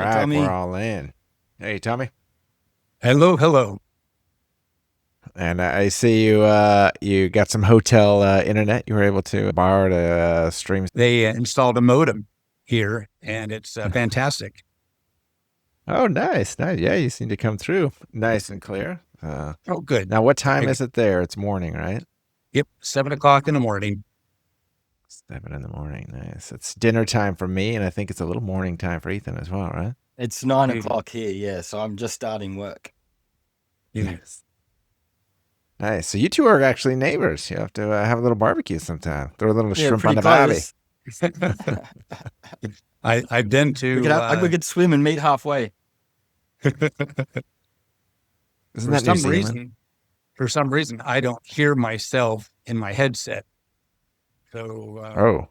Hi, right, we're Tommy. all in. Hey, Tommy. Hello, hello. And I see you got some hotel internet. You were able to borrow to stream. They installed a modem here, and it's fantastic. Oh, nice, nice. Yeah, you seem to come through nice and clear. Oh, good. Now, what time I, is it there? It's morning, right? yep, 7 o'clock in the morning. 7 in the morning. Nice. It's dinner time for me, and I think it's a little morning time for Ethan as well, right? It's 9 Mhm. o'clock here, yeah, so I'm just starting work. Yeah. Nice. Nice. So you two are actually neighbors. You have to have a little barbecue sometime. Throw a little Yeah, shrimp on pretty the barbie. close. I've been We could to have, we could swim and meet halfway. Isn't for that New some Zealand? reason. For some reason, I don't hear myself in my headset, so Oh,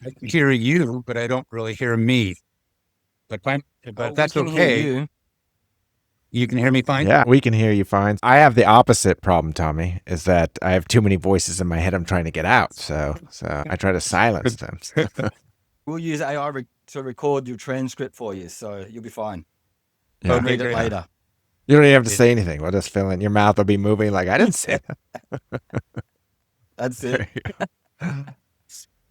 I can hear you, but I don't really hear me. But fine, Oh, but we that's can hear okay. you. You can hear me fine. yeah, we can hear you fine. I have the opposite problem, Tommy, is that I have too many voices in my head I'm trying to get out. So I try to silence them. We'll use to record your transcript for you, so you'll be fine. You Yeah. can Okay, read it great. Yeah. later. You don't even have to It- say anything. We'll just fill in. Your mouth will be moving like I didn't say that. That's it. There you go.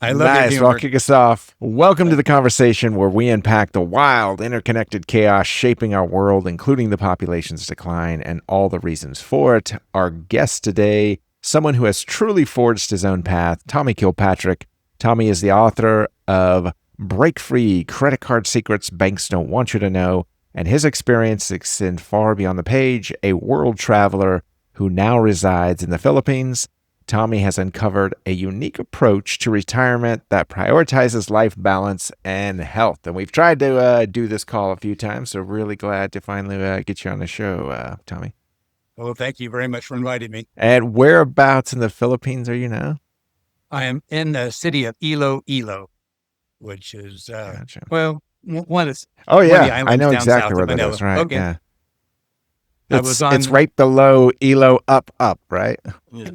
I love your Nice. Well, I'll humor. kick us off. Welcome to the conversation where we unpack the wild, interconnected chaos shaping our world, including the population's decline and all the reasons for it. Our guest today, someone who has truly forged his own path, Tommy Kilpatrick. Tommy is the author of Break Free Credit Card Secrets Banks Don't Want You to Know, and his experience extends far beyond the page. A world traveler who now resides in the Philippines, Tommy has uncovered a unique approach to retirement that prioritizes life balance and health. And we've tried to do this call a few times, so really glad to finally get you on the show, Tommy. Well, thank you very much for inviting me. And whereabouts in the Philippines are you now? I am in the city of Iloilo, which is Gotcha. well, Oh one of the yeah, I islands know down exactly south where of that Manila. is. Right? Okay, Yeah, I was it's on. right below Elo, up, right? Yeah.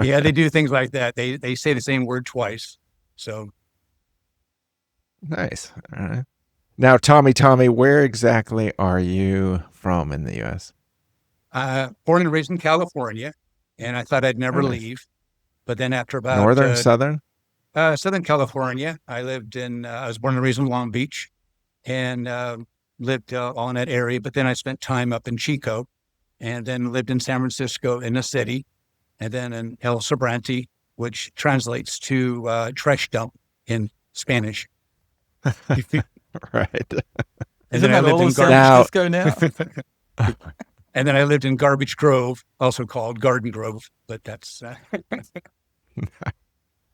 Yeah, they do things like that. They say the same word twice. So Nice. All right. Now, Tommy, where exactly are you from in the U.S.? born and raised in California, and I thought I'd Oh, never nice. leave. But then after about Northern, southern? Southern California, I lived in. I was born and raised in Long Beach, and lived all in that area. But then I spent time up in Chico, and then lived in San Francisco in the city, and then in El Sobrante, which translates to trash dump in Spanish. And Right. Isn't then I that lived all in of San Garbage, Now, Francisco now? and then I lived in Garbage Grove, also called Garden Grove, but that's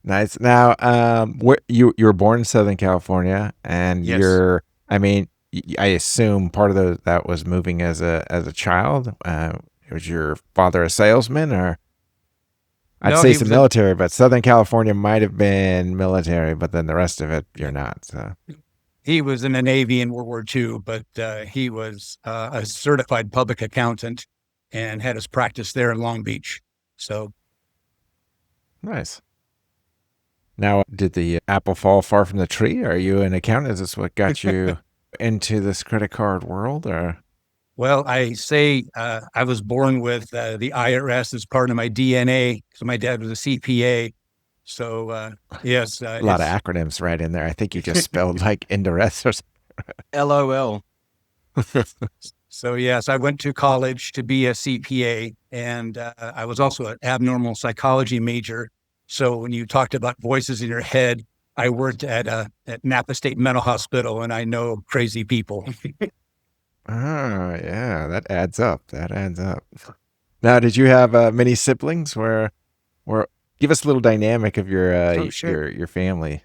nice. Now, where you were born in Southern California, and yes. I mean, I assume part of that was moving as a child. Was your father a salesman, or I'd No, say he some was a military, but Southern California might have been military, but then the rest of it, you're not. So he was in the Navy in World War II, but he was a certified public accountant and had his practice there in Long Beach. So nice. Now, did the apple fall far from the tree? Are you an accountant? Is this what got you into this credit card world, or? well, I say I was born with the IRS as part of my DNA because my dad was a CPA. So yes, A lot of acronyms right in there. I think you just spelled like Indoress or LOL. something. so yes, I went to college to be a CPA, and I was also an abnormal psychology major. So when you talked about voices in your head, I worked at Napa State Mental Hospital, and I know crazy people. Oh, yeah, that adds up. That adds up. Now, did you have many siblings? Where, give us a little dynamic of Oh, sure. your family.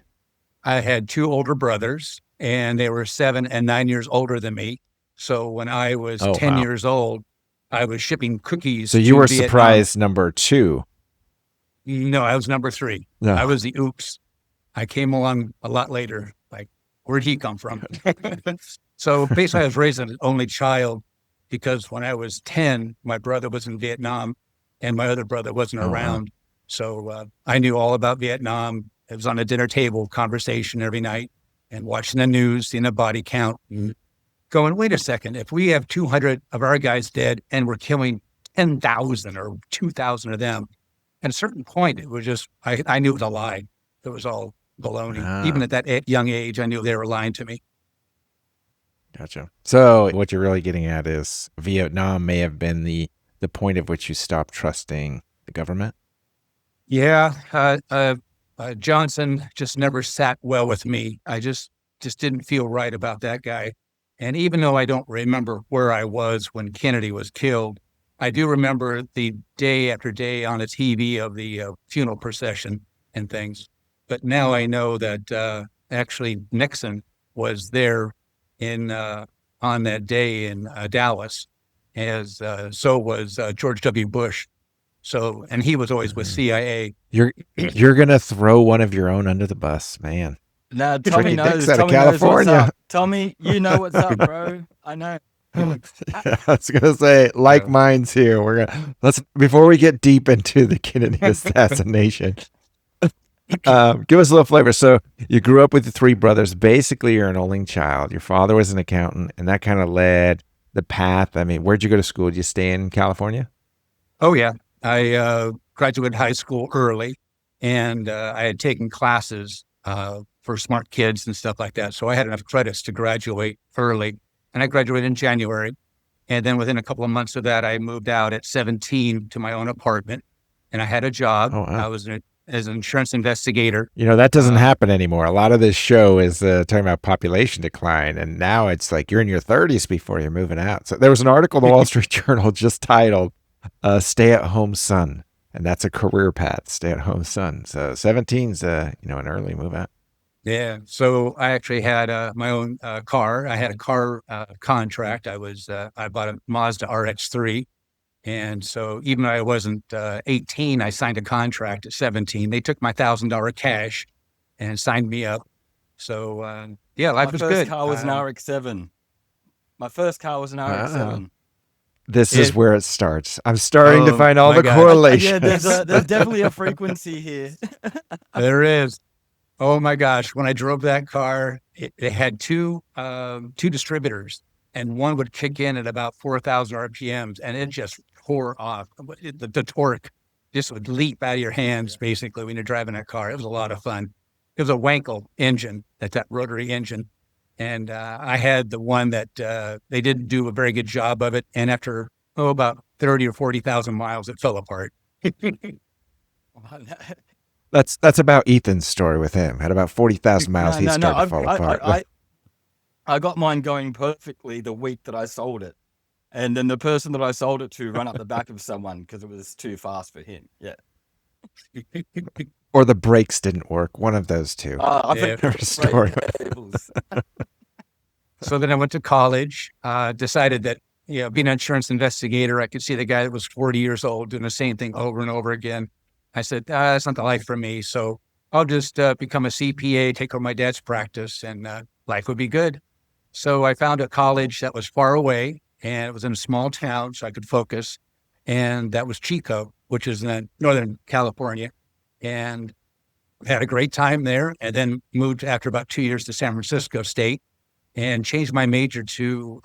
I had two older brothers, and they were 7 and 9 years older than me. So when I was Oh, 10 wow. years old, I was shipping So cookies you to were Vietnam. surprise number two. No, I was number three. I No. was the oops. I came along a lot later. Like, where'd he come from? So basically, I was raised as an only child because when I was 10, my brother was in Vietnam and my other brother wasn't Oh, wow. around. So I knew all about Vietnam. It was on the dinner table conversation every night. and watching the news, seeing a body count, and going, wait a second, if we have 200 of our guys dead and we're killing 10,000 or 2,000 of them, at a certain point, it was just, I knew it was a lie. It was all baloney. Even at that young age, I knew they were lying to me. Gotcha. So what you're really getting at is Vietnam may have been the point at which you stopped trusting the government? Yeah. Johnson just never sat well with me. I just didn't feel right about that guy. And even though I don't remember where I was when Kennedy was killed, I do remember the day after day on the TV of the funeral procession and things. But now I know that actually Nixon was there on that day in Dallas, as so was George W. Bush. So, and he was always with CIA. You're gonna throw one of your own under the bus, man. Nah, Tommy knows. Out of Tommy knows what's California. up. Tommy, you know what's up, bro. I know. I was gonna say, like minds here. Let's before we get deep into the Kennedy assassination. Give us a little flavor. So you grew up with the three brothers. Basically, you're an only child. Your father was an accountant, and that kind of led the path. I mean, where'd you go to school? Did you stay in California? Oh yeah, I graduated high school early, and I had taken classes for smart kids and stuff like that. So I had enough credits to graduate early, and I graduated in January. And then within a couple of months of that, I moved out at 17 to my own apartment, and I had a job. Oh, wow. I was as an insurance investigator. You know, that doesn't happen anymore. A lot of this show is talking about population decline, and now it's like you're in your 30s before you're moving out. So there was an article in the Wall Street Journal just titled "Stay-at-Home Son," and that's a career path, stay-at-home son. So 17's an early move out. Yeah. So I actually had my own car. I had a car contract. I bought a Mazda RX-3. And so even though I wasn't 18, I signed a contract at 17. They took my $1,000 cash and signed me up. So, life was good. My first car was an RX-7. My first car was an RX-7. This is where it starts. I'm starting to find all the God. correlations. Yeah, there's definitely a frequency here. There is. Oh my gosh. When I drove that car, it had two distributors, and one would kick in at about 4,000 RPMs, and it just tore off. The torque just would leap out of your hands, basically, when you're driving that car. It was a lot of fun. It was a Wankel engine, that rotary engine. And I had the one that they didn't do a very good job of it. And after, about 30 or 40,000 miles, it fell apart. That's about Ethan's story with him. At about 40,000 miles, he started to fall apart. I got mine going perfectly the week that I sold it. And then the person that I sold it to ran up the back of someone because it was too fast for him. Yeah. Or the brakes didn't work. One of those two. I think story. So then I went to college, decided that, being an insurance investigator, I could see the guy that was 40 years old doing the same thing over and over again. I said, that's not the life for me. So I'll just become a CPA, take over my dad's practice, and life would be good. So I found a college that was far away, and it was in a small town, so I could focus. And that was Chico, which is in Northern California. And had a great time there, and then moved after about 2 years to San Francisco State and changed my major to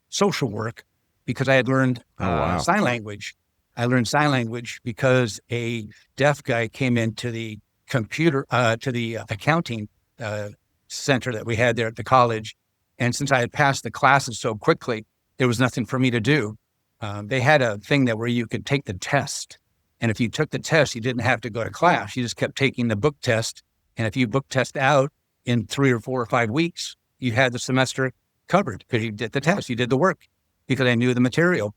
social work because I had learned sign language. I learned sign language because a deaf guy came into the accounting center that we had there at the college. And since I had passed the classes so quickly, there was nothing for me to do. They had a thing where you could take the test. And if you took the test, you didn't have to go to class. You just kept taking the book test. And if you book test out in 3 or 4 or 5 weeks, you had the semester covered because you did the test, you did the work because I knew the material.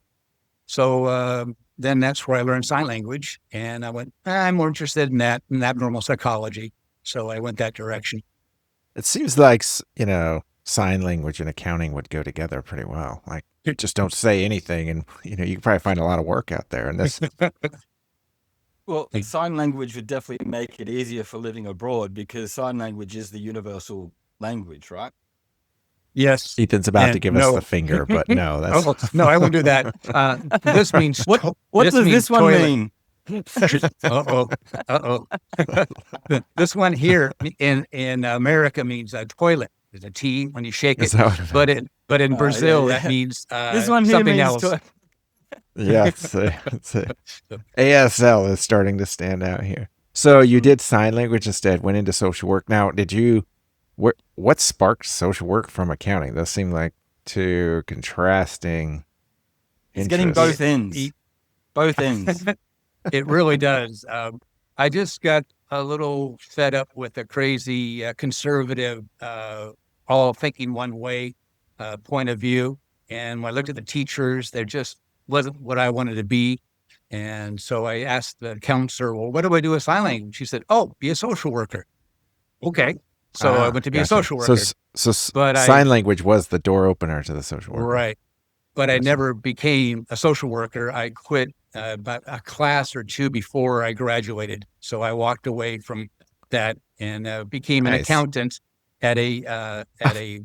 So then that's where I learned sign language. And I went, I'm more interested in that than abnormal psychology. So I went that direction. It seems like, sign language and accounting would go together pretty well. Like, just don't say anything, and you can probably find a lot of work out there. And this, well, sign language would definitely make it easier for living abroad because sign language is the universal language, right? Yes. Ethan's about to give us the finger, but no, that's no, I won't do that. This means what does this one toilet. mean? Uh-oh. Uh-oh. This one here in America means a toilet. There's a T when you shake Is it. that what it is? But in Brazil, yeah. that means This one here something means else. Yeah, ASL is starting to stand out here. So you did sign language instead, went into social work. Now, what sparked social work from accounting? Those seem like two contrasting It's getting interests. both ends. Both ends. It really does. I just got a little fed up with the crazy conservative, all thinking one way point of view. And when I looked at the teachers, there just wasn't what I wanted to be. And so I asked the counselor, well, what do I do with sign language? She said, oh, be a social worker. Okay. So I went to be a Gotcha. social worker. But sign language was the door opener to the social worker. Right. But I Gotcha. never became a social worker. I quit about a class or two before I graduated. So I walked away from that and became an Nice. accountant at a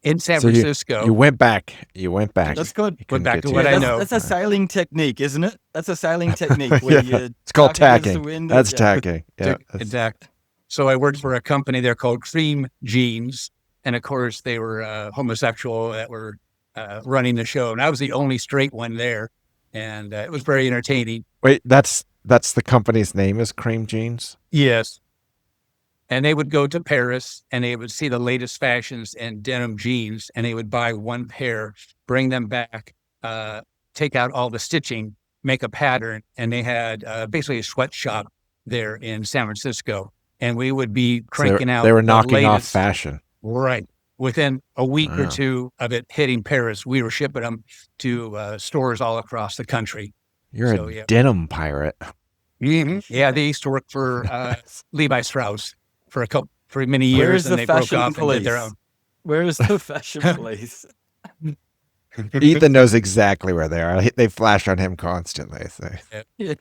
in San So Francisco. You went back. That's good. You Went couldn't back get to what I know. That's a sailing technique, isn't it? That's a sailing technique where Yeah. you It's called tuck against the tacking. wind. That's Yeah. tacking. Yeah. Exact. So I worked for a company there called Cream Jeans. And of course, they were homosexual that were running the show. And I was the only straight one there. And it was very entertaining. Wait, that's the company's name is Cream Jeans? Yes. And they would go to Paris and they would see the latest fashions in denim jeans and they would buy one pair, bring them back, take out all the stitching, make a pattern. And they had basically a sweatshop there in San Francisco. And we would be cranking out. They were knocking off latest, fashion. Right. Within a week or Wow. two of it hitting Paris, we were shipping them to stores all across the country. You're So, a yeah. denim pirate. Yeah, they used to work for Levi Strauss for many years, Where's and the they broke fashion off and did their police? own. Where is the fashion police? Ethan knows exactly where they are. They flash on him constantly. So, Yeah.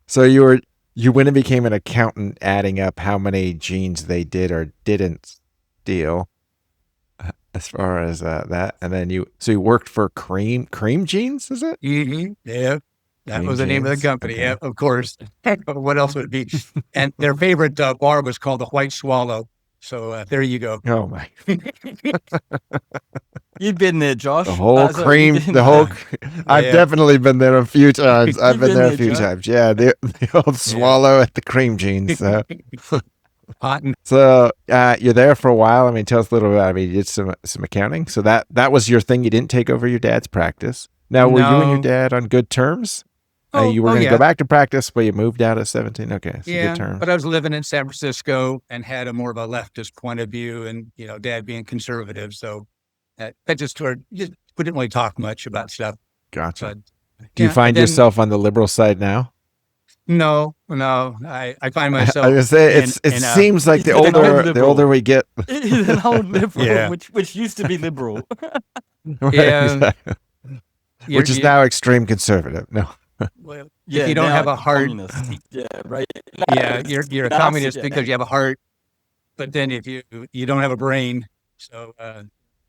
so you went and became an accountant, adding up how many jeans they did or didn't steal, as far as that. And then you worked for Cream Jeans, is it? Yeah, that Cream was the name of the jeans. company. Okay. Yeah, of course. What else would it be? And their favorite bar was called the White Swallow. So there you go. Oh my! You've been there, Josh. The whole So cream, you've been the whole. there. I've Yeah. definitely been there a few times. I've You've been been there a there, few Josh. times. Yeah, the old swallow at the Cream Jeans. Hot and So you're there for a while. I mean, tell us a little bit. I mean, you did some accounting. So that was your thing. You didn't take over your dad's practice. Now, were you and your No. dad on good terms? You were going to yeah. go back to practice, but you moved out at 17. Okay, so Yeah, good terms. but I was living in San Francisco and had a more of a leftist point of view, and Dad being conservative, so that we didn't really talk much about stuff. Gotcha. But Do you yeah, find then- yourself on the liberal side now? No, I find I myself. was gonna say it in, seems like the He's an old older liberal. we get, He's an old liberal, Yeah. which used to be liberal. Yeah. exactly. Which is now extreme conservative. No. Well, Yeah, if you don't now have a it's heart, communist. Yeah, right. yeah, you're a Nazi, communist yeah. because you have a heart, but then if you don't have a brain, so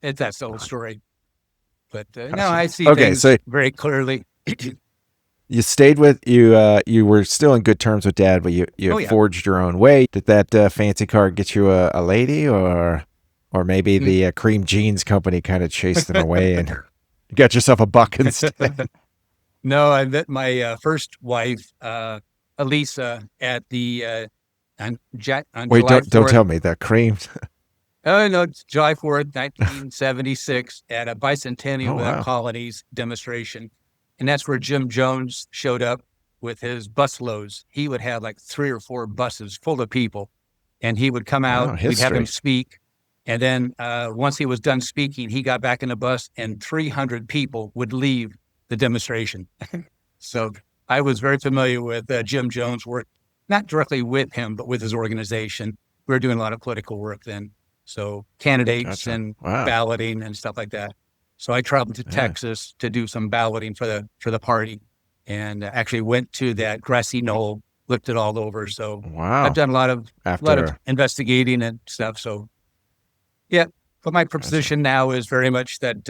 that's the whole story. But no, I see Okay, things so- very clearly. You stayed with you were still in good terms with Dad, but you Oh, yeah. forged your own way. Did that fancy car get you a lady, or maybe the Cream Jeans company kind of chased them away and you got yourself a buck instead? No, I met my first wife, Elisa, at the on Wait, July don't 4th. tell me the Cream. Oh no, it's July 4th, 1976, at a bicentennial Oh, wow. colonies demonstration, and that's where Jim Jones showed up with his busloads. He would have like 3 or 4 buses full of people, and he would come out. Wow, We'd have him history. speak, and then once he was done speaking, he got back in the bus, and 300 people would leave the demonstration. So I was very familiar with Jim Jones' work, not directly with him, but with his organization. We were doing a lot of political work then. So candidates Gotcha. and Wow. balloting and stuff like that. So I traveled to Yeah. Texas to do some balloting for the party, and actually went to that grassy knoll, looked it all over. So Wow. I've done a lot of After investigating and stuff. So yeah, but my position now is very much that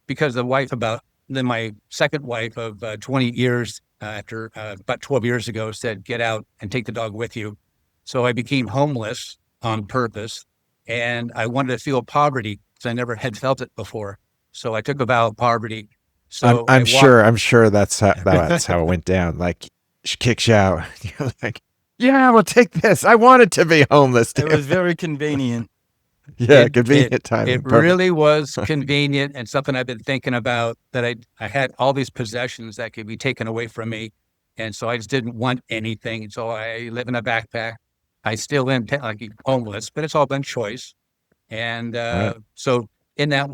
because the wife about then my second wife of 20 years, after about 12 years ago, said, get out and take the dog with you. So I became homeless on purpose, and I wanted to feel poverty because I never had felt it before. So I took a vow of poverty. So I'm sure that's how it went down. Like, she kicks you out. You're like, yeah, well, take this. I wanted to be homeless. It was very convenient. Yeah, convenient timing. It really was convenient, and something I've been thinking about, that I had all these possessions that could be taken away from me. And so I just didn't want anything. So I live in a backpack. I still am like homeless, but it's all been choice. And Right. so in that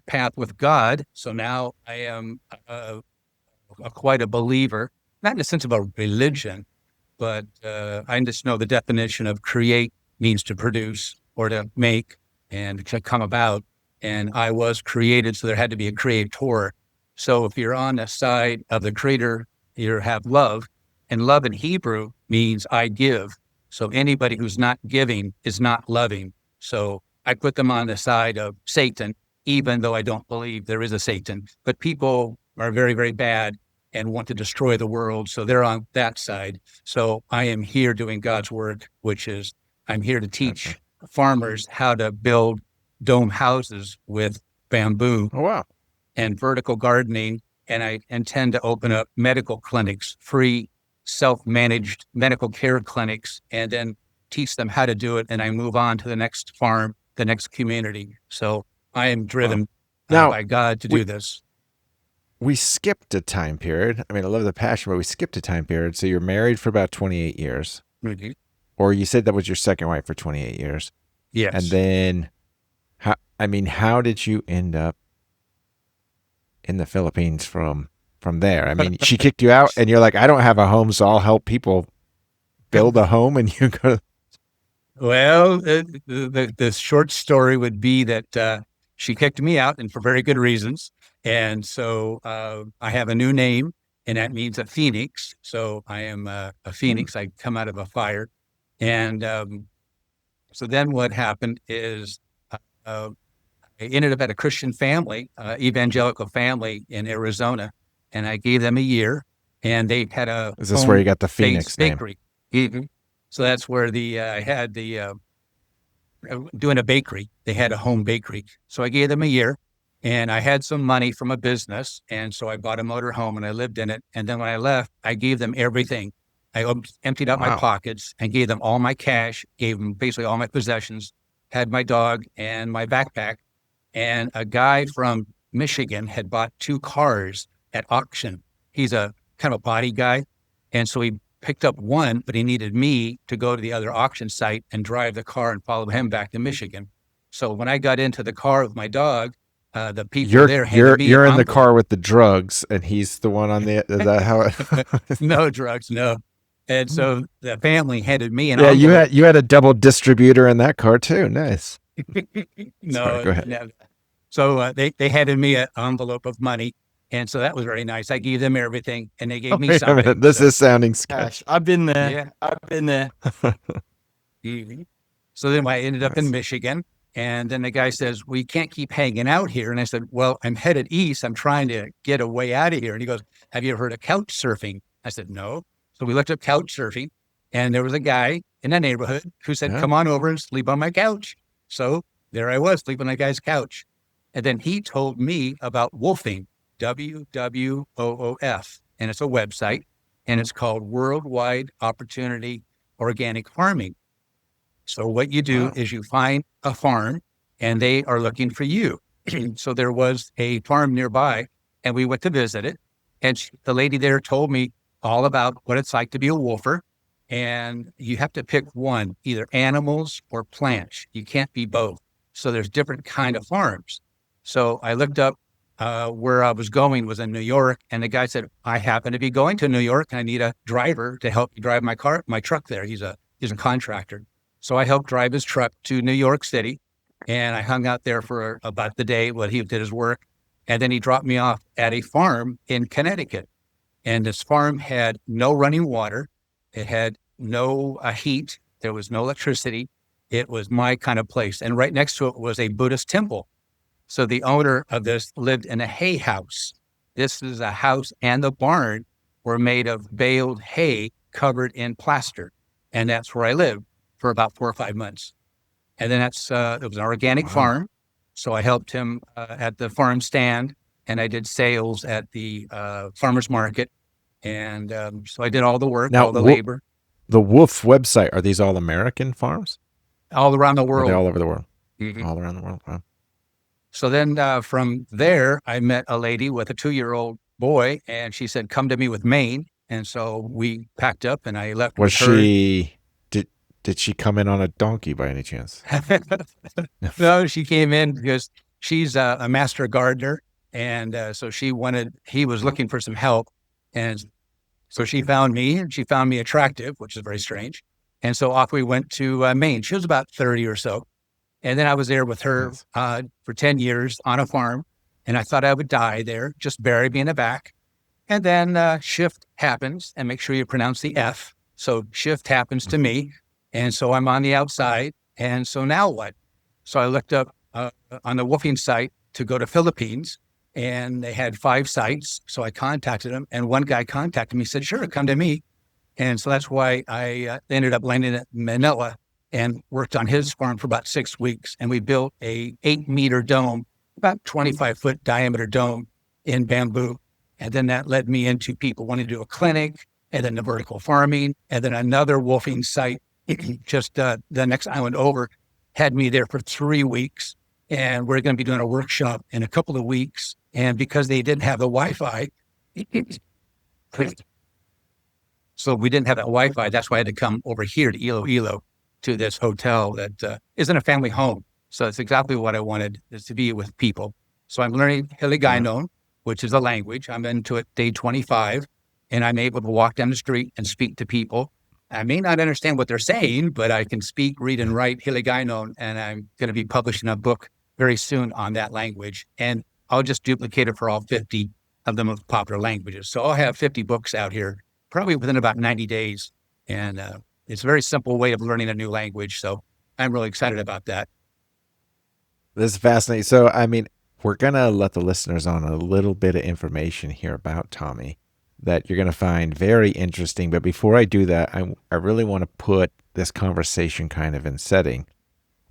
path with God, so now I am quite a believer, not in the sense of a religion, but I just know the definition of create means to produce or to make and to come about. And I was created, so there had to be a creator. So if you're on the side of the creator, you have love, and love in Hebrew means I give. So anybody who's not giving is not loving. So I put them on the side of Satan, even though I don't believe there is a Satan. But people are very, very bad and want to destroy the world. So they're on that side. So I am here doing God's work, which is I'm here to teach farmers how to build dome houses with bamboo Oh, wow. and vertical gardening. And I intend to open up medical clinics, free self-managed medical care clinics, and then teach them how to do it. And I move on to the next farm, the next community. So I am driven by God to do this. We skipped a time period. I mean, I love the passion, but we skipped a time period. So you're married for about 28 years. Mm-hmm. Or you said that was your second wife for 28 years. Yes. And then, how did you end up in the Philippines from there? I mean, she kicked you out and you're like, I don't have a home, so I'll help people build a home, and you go. Well, the short story would be that she kicked me out, and for very good reasons. And so I have a new name, and that means a phoenix. So I am a phoenix. I come out of a fire. And so then what happened is I ended up at a Christian family, evangelical family in Arizona, and I gave them a year, and they had a Is this where you got the Phoenix name? bakery. Mm-hmm. So that's where I had doing a bakery. They had a home bakery. So I gave them a year, and I had some money from a business. And so I bought a motor home and I lived in it. And then when I left, I gave them everything. I emptied out my pockets and gave them all my cash, gave them basically all my possessions, had my dog and my backpack. And a guy from Michigan had bought 2 cars at auction. He's a kind of a body guy. And so he picked up one, but he needed me to go to the other auction site and drive the car and follow him back to Michigan. So when I got into the car with my dog, the people there handed me you're in the car with the drugs, and he's the one on the. Is that how it? No drugs, no. And so the family handed me an envelope. Yeah, you had a double distributor in that car too. Nice. No, sorry, go ahead. No. So they handed me an envelope of money. And so that was very nice. I gave them everything, and they gave me something. Wait a minute. This is sounding sketchy. I've been there. Yeah. I've been there. So then I ended up in Michigan, and then the guy says, well, you can't keep hanging out here. And I said, well, I'm headed east. I'm trying to get a way out of here. And he goes, have you ever heard of couch surfing? I said, no. So we looked up couch surfing, and there was a guy in the neighborhood who said, come on over and sleep on my couch. So there I was, sleeping on a guy's couch. And then he told me about wolfing. WWOOF, and it's a website, and it's called Worldwide Opportunity Organic Farming. So what you do is you find a farm, and they are looking for you. So there was a farm nearby, and we went to visit it, and the lady there told me all about what it's like to be a wolfer, and you have to pick one, either animals or plants. You can't be both. So there's different kind of farms. So I looked up where I was going was in New York. And the guy said, I happen to be going to New York, and I need a driver to help me drive my truck there. He's a contractor. So I helped drive his truck to New York City, and I hung out there for about the day while he did his work. And then he dropped me off at a farm in Connecticut. And this farm had no running water. It had no heat. There was no electricity. It was my kind of place. And right next to it was a Buddhist temple. So the owner of this lived in a hay house. This is a house, and the barn were made of baled hay covered in plaster. And that's where I lived for about 4 or 5 months. And then it was an organic farm. So I helped him at the farm stand, and I did sales at the farmer's market. And so I did all the work, Now, all the labor. The Wolf website, are these all American farms? All around the Or are world. they all over the world? Mhm. All around the world. Wow. So then from there, I met a lady with a 2-year-old boy, and she said, come to me with Maine. And so we packed up, and I left Was with her. she, did she come in on a donkey by any chance? No, she came in because she's a master gardener. And so he was looking for some help. And so she found me, and she found me attractive, which is very strange. And so off we went to Maine. She was about 30 or so. And then I was there with her for 10 years on a farm. And I thought I would die there, just bury me in the back. And then shift happens, and make sure you pronounce the F. So shift happens to me. And so I'm on the outside. And so now what? So I looked up on the woofing site to go to Philippines, and they had 5 sites. So I contacted them, and one guy contacted me, said, sure, come to me. And so that's why I ended up landing at Manila and worked on his farm for about 6 weeks. And we built a 8-meter dome, about 25-foot diameter dome in bamboo. And then that led me into people wanting to do a clinic, and then the vertical farming, and then another wolfing site just the next island over had me there for 3 weeks. And we're going to be doing a workshop in a couple of weeks. And because they didn't have the Wi-Fi, so we didn't have that Wi-Fi, that's why I had to come over here to Iloilo to this hotel that isn't a family home. So it's exactly what I wanted, is to be with people. So I'm learning Hiligaynon, which is a language. I'm into it day 25, and I'm able to walk down the street and speak to people. I may not understand what they're saying, but I can speak, read, and write Hiligaynon, and I'm going to be publishing a book very soon on that language. And I'll just duplicate it for all 50 of the most popular languages. So I'll have 50 books out here probably within about 90 days. And it's a very simple way of learning a new language. So I'm really excited about that. This is fascinating. So, I mean, we're going to let the listeners on a little bit of information here about Tommy that you're going to find very interesting. But before I do that, I really want to put this conversation kind of in setting.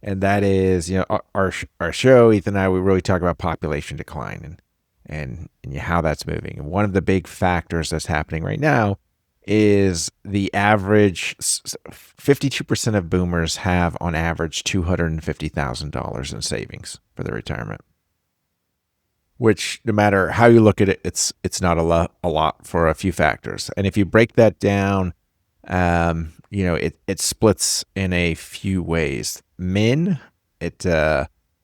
And that is, our show, Ethan and I, we really talk about population decline and how that's moving. And one of the big factors that's happening right now is the average 52% of boomers have on average $250,000 in savings for their retirement, which no matter how you look at it, it's not a lot for a few factors. And if you break that down, it splits in a few ways. Men, it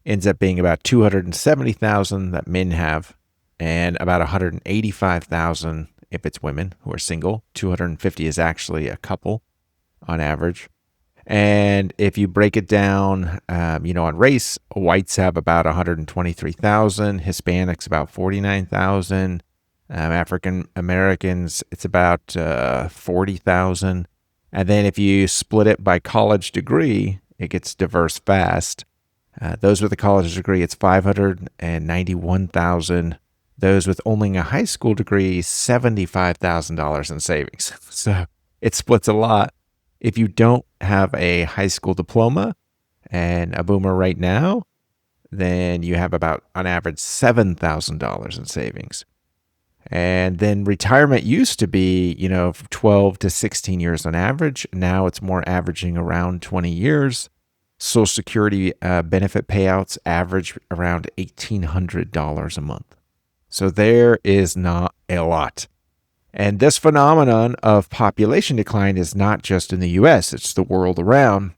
ends up being about 270,000 that men have, and about 185,000 if it's women who are single. 250 is actually a couple on average. And if you break it down, on race, whites have about 123,000, Hispanics about 49,000, African Americans, it's about 40,000. And then if you split it by college degree, it gets diverse fast. Those with a college degree, it's 591,000. Those with only a high school degree, $75,000 in savings. So it splits a lot. If you don't have a high school diploma and a boomer right now, then you have about, on average, $7,000 in savings. And then retirement used to be, 12 to 16 years on average. Now it's more averaging around 20 years. Social Security benefit payouts average around $1,800 a month. So there is not a lot. And this phenomenon of population decline is not just in the U.S., it's the world around.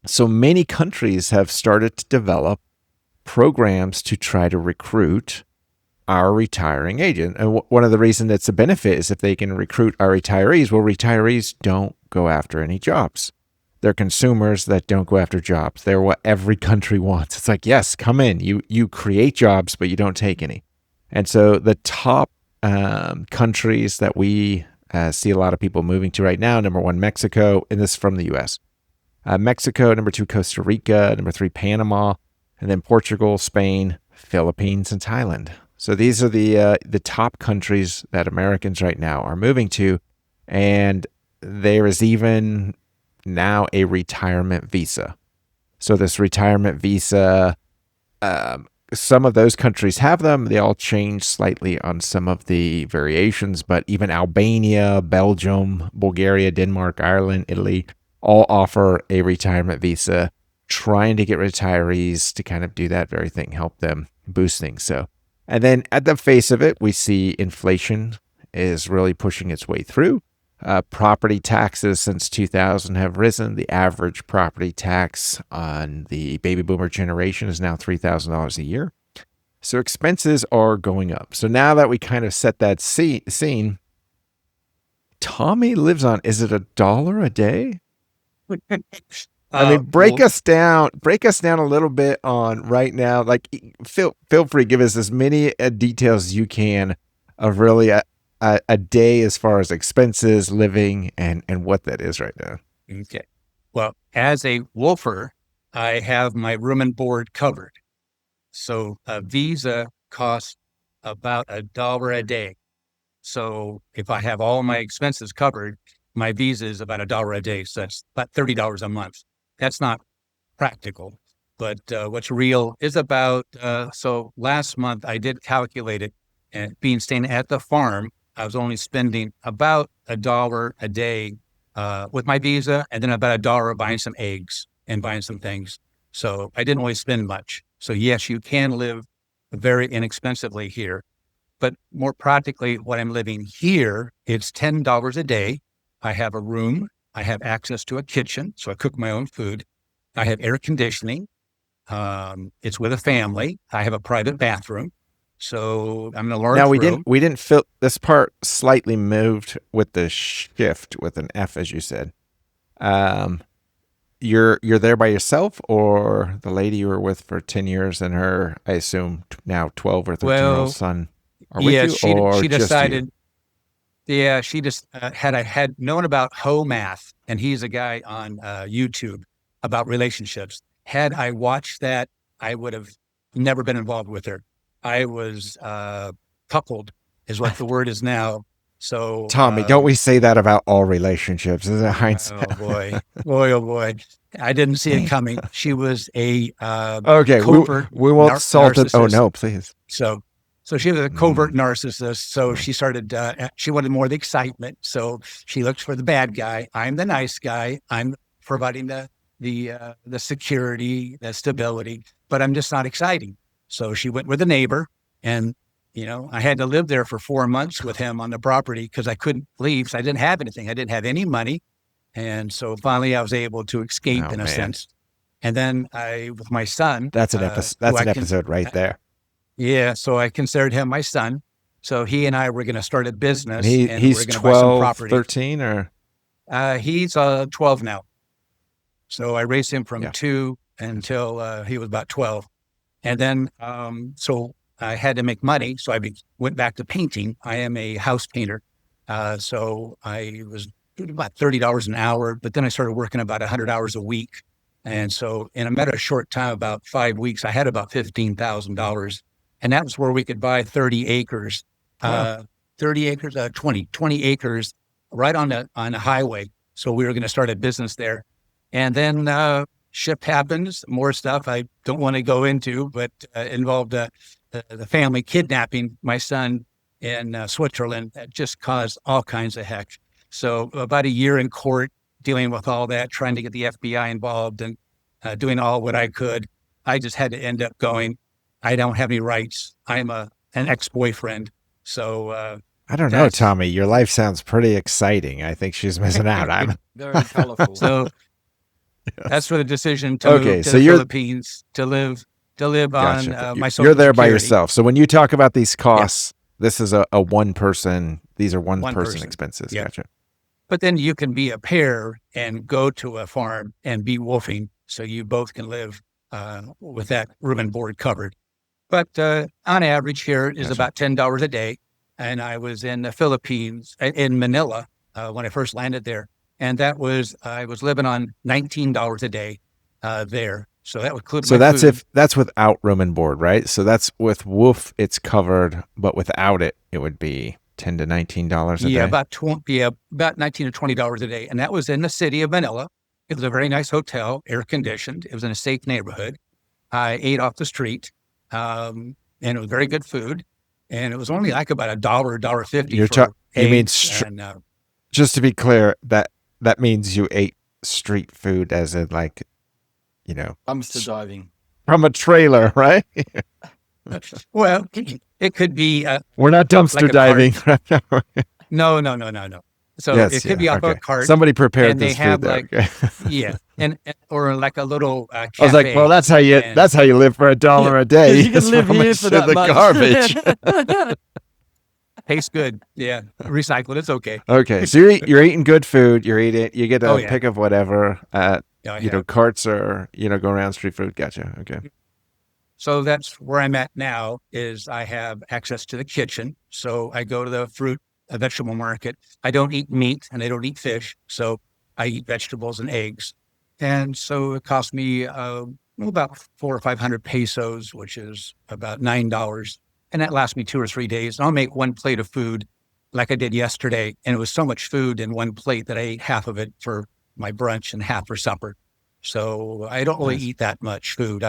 So many countries have started to develop programs to try to recruit our retiring agent. And one of the reasons that's a benefit is if they can recruit our retirees, well, retirees don't go after any jobs. They're consumers that don't go after jobs. They're what every country wants. It's like, yes, come in. You create jobs, but you don't take any. And so the top countries that we see a lot of people moving to right now, number 1, Mexico, and this is from the U.S. Mexico, number 2, Costa Rica, number 3, Panama, and then Portugal, Spain, Philippines, and Thailand. So these are the top countries that Americans right now are moving to, and there is even now a retirement visa. So this retirement visa, some of those countries have them. They all change slightly on some of the variations, but even Albania, Belgium, Bulgaria, Denmark, Ireland, Italy all offer a retirement visa, trying to get retirees to kind of do that very thing, help them boost things. So, and then at the face of it, we see inflation is really pushing its way through. Property taxes since 2000 have risen. The average property tax on the baby boomer generation is now $3,000 a year. So expenses are going up. So now that we kind of set that scene, Tommy lives on, is it $1 a day? I mean, break us down a little bit on right now. Like, feel free, give us as many details as you can of really a day as far as expenses, living, and what that is right now. Okay. Well, as a wolfer, I have my room and board covered. So a visa costs about $1 a day. So if I have all my expenses covered, my visa is about $1 a day. So that's about $30 a month. That's not practical, but what's real is about, so last month I did calculate it, and being staying at the farm, I was only spending about $1 a day with my visa, and then about $1 buying some eggs and buying some things. So I didn't really spend much. So yes, you can live very inexpensively here, but more practically, when I'm living here, it's $10 a day. I have a room. I have access to a kitchen, so I cook my own food. I have air conditioning. It's with a family. I have a private bathroom. So I'm in a large room. Now we didn't fill this part, slightly moved with the shift with an F, as you said. You're there by yourself, or the lady you were with for 10 years and her, I assume now 12 or 13-year-old son are with you, or she just decided. you? Yeah, she just had known about Ho Math, and he's a guy on YouTube about relationships. Had I watched that, I would have never been involved with her. I was coupled, is what the word is now. So Tommy, don't we say that about all relationships? Is it hindsight? Oh boy, oh boy! I didn't see it coming. She was a okay. Covert We won't salt it. Oh narcissist. no, please. So she was a covert narcissist. So she started, she wanted more of the excitement. So she looked for the bad guy. I'm the nice guy. I'm providing the security, the stability, but I'm just not exciting. So she went with a neighbor, and, I had to live there for 4 months with him on the property because I couldn't leave. So I didn't have anything. I didn't have any money. And so finally I was able to escape in a sense. And then with my son. That's an episode. That's an episode right there. Yeah, so I considered him my son. So he and I were going to start a business. And he's 12, 13, or? He's 12 now. So I raised him from 2 until he was about 12. And then, so I had to make money. So I went back to painting. I am a house painter. So I was doing about $30 an hour, but then I started working about 100 hours a week. And so in a matter of short time, about 5 weeks, I had about $15,000. And that was where we could buy 30 acres, 20 acres right on the highway. So we were going to start a business there. And then shift happens, more stuff I don't want to go into, but involved the family kidnapping my son in Switzerland. That just caused all kinds of heck. So about a year in court, dealing with all that, trying to get the FBI involved and doing all what I could. I just had to end up going, I don't have any rights. I'm an ex-boyfriend. So I don't know, Tommy. Your life sounds pretty exciting. I think she's missing out. I'm very colorful. So that's for the decision to move to the Philippines to live gotcha. on my social You're there security. by yourself. So when you talk about these costs, this is a one person. These are one person expenses. Yeah. Gotcha. But then you can be a pair and go to a farm and be wolfing, so you both can live with that room and board covered. But on average here is about $10 a day. And I was in the Philippines, in Manila, when I first landed there. And I was living on $19 a day there. So that would include So my food. that's without room and board, right? So that's with Woof, it's covered, but without it, it would be $10 to $19 a Yeah, day. about $19 to $20 a day. And that was in the city of Manila. It was a very nice hotel, air conditioned. It was in a safe neighborhood. I ate off the street, and it was very good food. And it was only like about $1.50 You're for you mean eggs. And just to be clear, that means you ate street food as in like, Dumpster diving. from a trailer, right? well, it could be We're not dumpster like a diving. no. So Yes, it could be off okay. a cart. Somebody prepared and they this have food there. like Okay. yeah, and or like a little cafe. I was like, well, that's how you live for $1 a day. You can live here for that the much. garbage. Tastes good. Yeah, recycled. It's okay. Okay, so you're eating good food. You get a Oh, yeah. pick of whatever at Yeah, I have. carts or go around street food. Gotcha. Okay. So that's where I'm at now. Is I have access to the kitchen. So I go to the vegetable market. I don't eat meat and I don't eat fish. So I eat vegetables and eggs. And so it costs me about 400 or 500 pesos, which is about $9. And that lasts me 2 or 3 days. And I'll make one plate of food like I did yesterday. And it was so much food in one plate that I ate half of it for my brunch and half for supper. So I don't really eat that much food.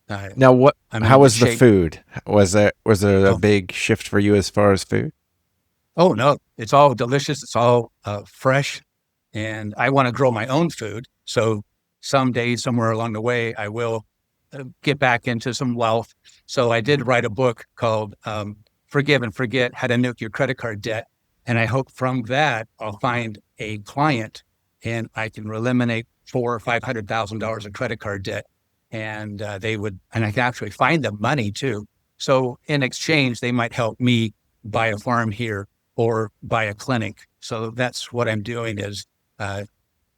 Now, how was the shape. food? Was there a Oh. big shift for you as far as food? Oh, no, it's all delicious. It's all fresh. And I want to grow my own food. So someday, somewhere along the way, I will get back into some wealth. So I did write a book called Forgive and Forget, How to Nuke Your Credit Card Debt. And I hope from that, I'll find a client and I can eliminate $400,000 or $500,000 of credit card debt. And and I can actually find them money too. So in exchange, they might help me buy a farm here or buy a clinic. So that's what I'm doing is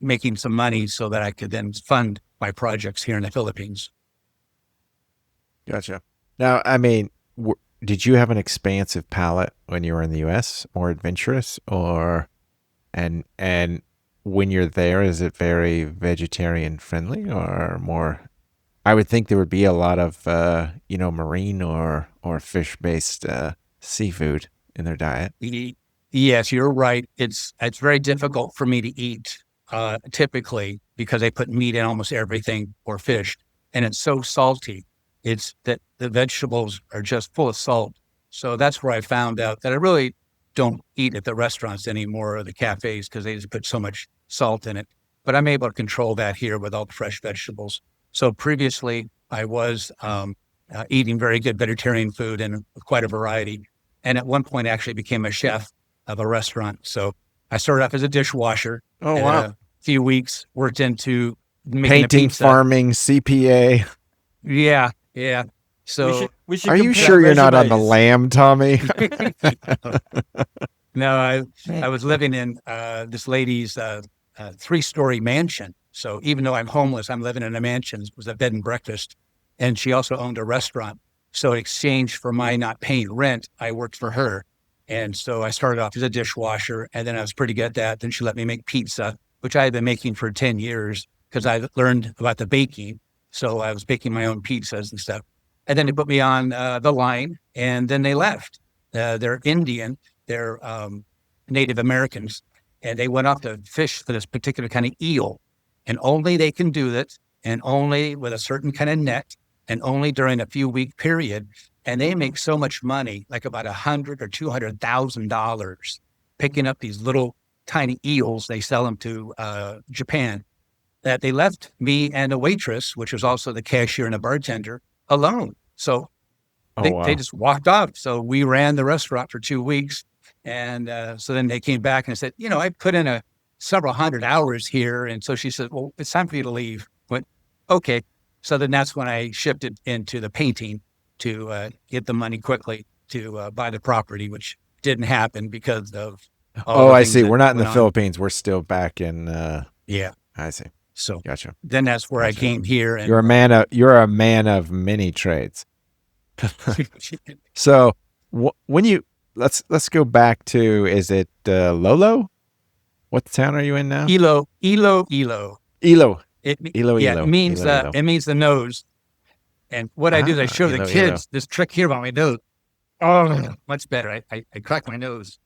making some money so that I could then fund my projects here in the Philippines. Gotcha. Now, I mean, did you have an expansive palate when you were in the U.S., more adventurous, and when you're there, is it very vegetarian friendly or more? I would think there would be a lot of, marine or fish-based seafood in their diet. Yes, you're right. It's very difficult for me to eat typically because they put meat in almost everything or fish, and it's so salty. It's that the vegetables are just full of salt. So that's where I found out that I really don't eat at the restaurants anymore or the cafes because they just put so much salt in it. But I'm able to control that here with all the fresh vegetables. So previously I was eating very good vegetarian food and quite a variety. And at one point I actually became a chef of a restaurant. So I started off as a dishwasher. Oh, and wow. a few weeks worked into making Painting, a pizza. farming, CPA. Yeah. So we should Are you compare sure you're not on the resumes. lamb, Tommy? no, I was living in this lady's 3-story mansion. So even though I'm homeless, I'm living in a mansion. It was a bed and breakfast. And she also owned a restaurant. So in exchange for my not paying rent, I worked for her. And so I started off as a dishwasher, and then I was pretty good at that. Then she let me make pizza, which I had been making for 10 years because I learned about the baking. So I was baking my own pizzas and stuff. And then they put me on the line, and then they left. They're Indian. They're Native Americans. And they went off to fish for this particular kind of eel. And only they can do that, and only with a certain kind of net, and only during a few-week period. And they make so much money, like about $100,000 or $200,000, picking up these little tiny eels. They sell them to Japan. That they left me and a waitress, which was also the cashier and a bartender, alone. So they just walked off. So we ran the restaurant for 2 weeks. And so then they came back and said, I put in several hundred hours here. And so she said, well, it's time for you to leave. Went, okay. So then that's when I shifted into the painting to get the money quickly to buy the property, which didn't happen because of all the I things see. that We're not in the went on. Philippines. We're still back in. Yeah. I see. So Gotcha. then that's where I came here. And You're a man of many trades. So when you let's go back to, is it Lolo? What town are you in now? Ilo. Ilo. Ilo, Yeah, ilo, it means ilo, ilo. it means the nose. And what I do is I show the ilo, kids this trick here on my nose. Oh, much better. I crack my nose.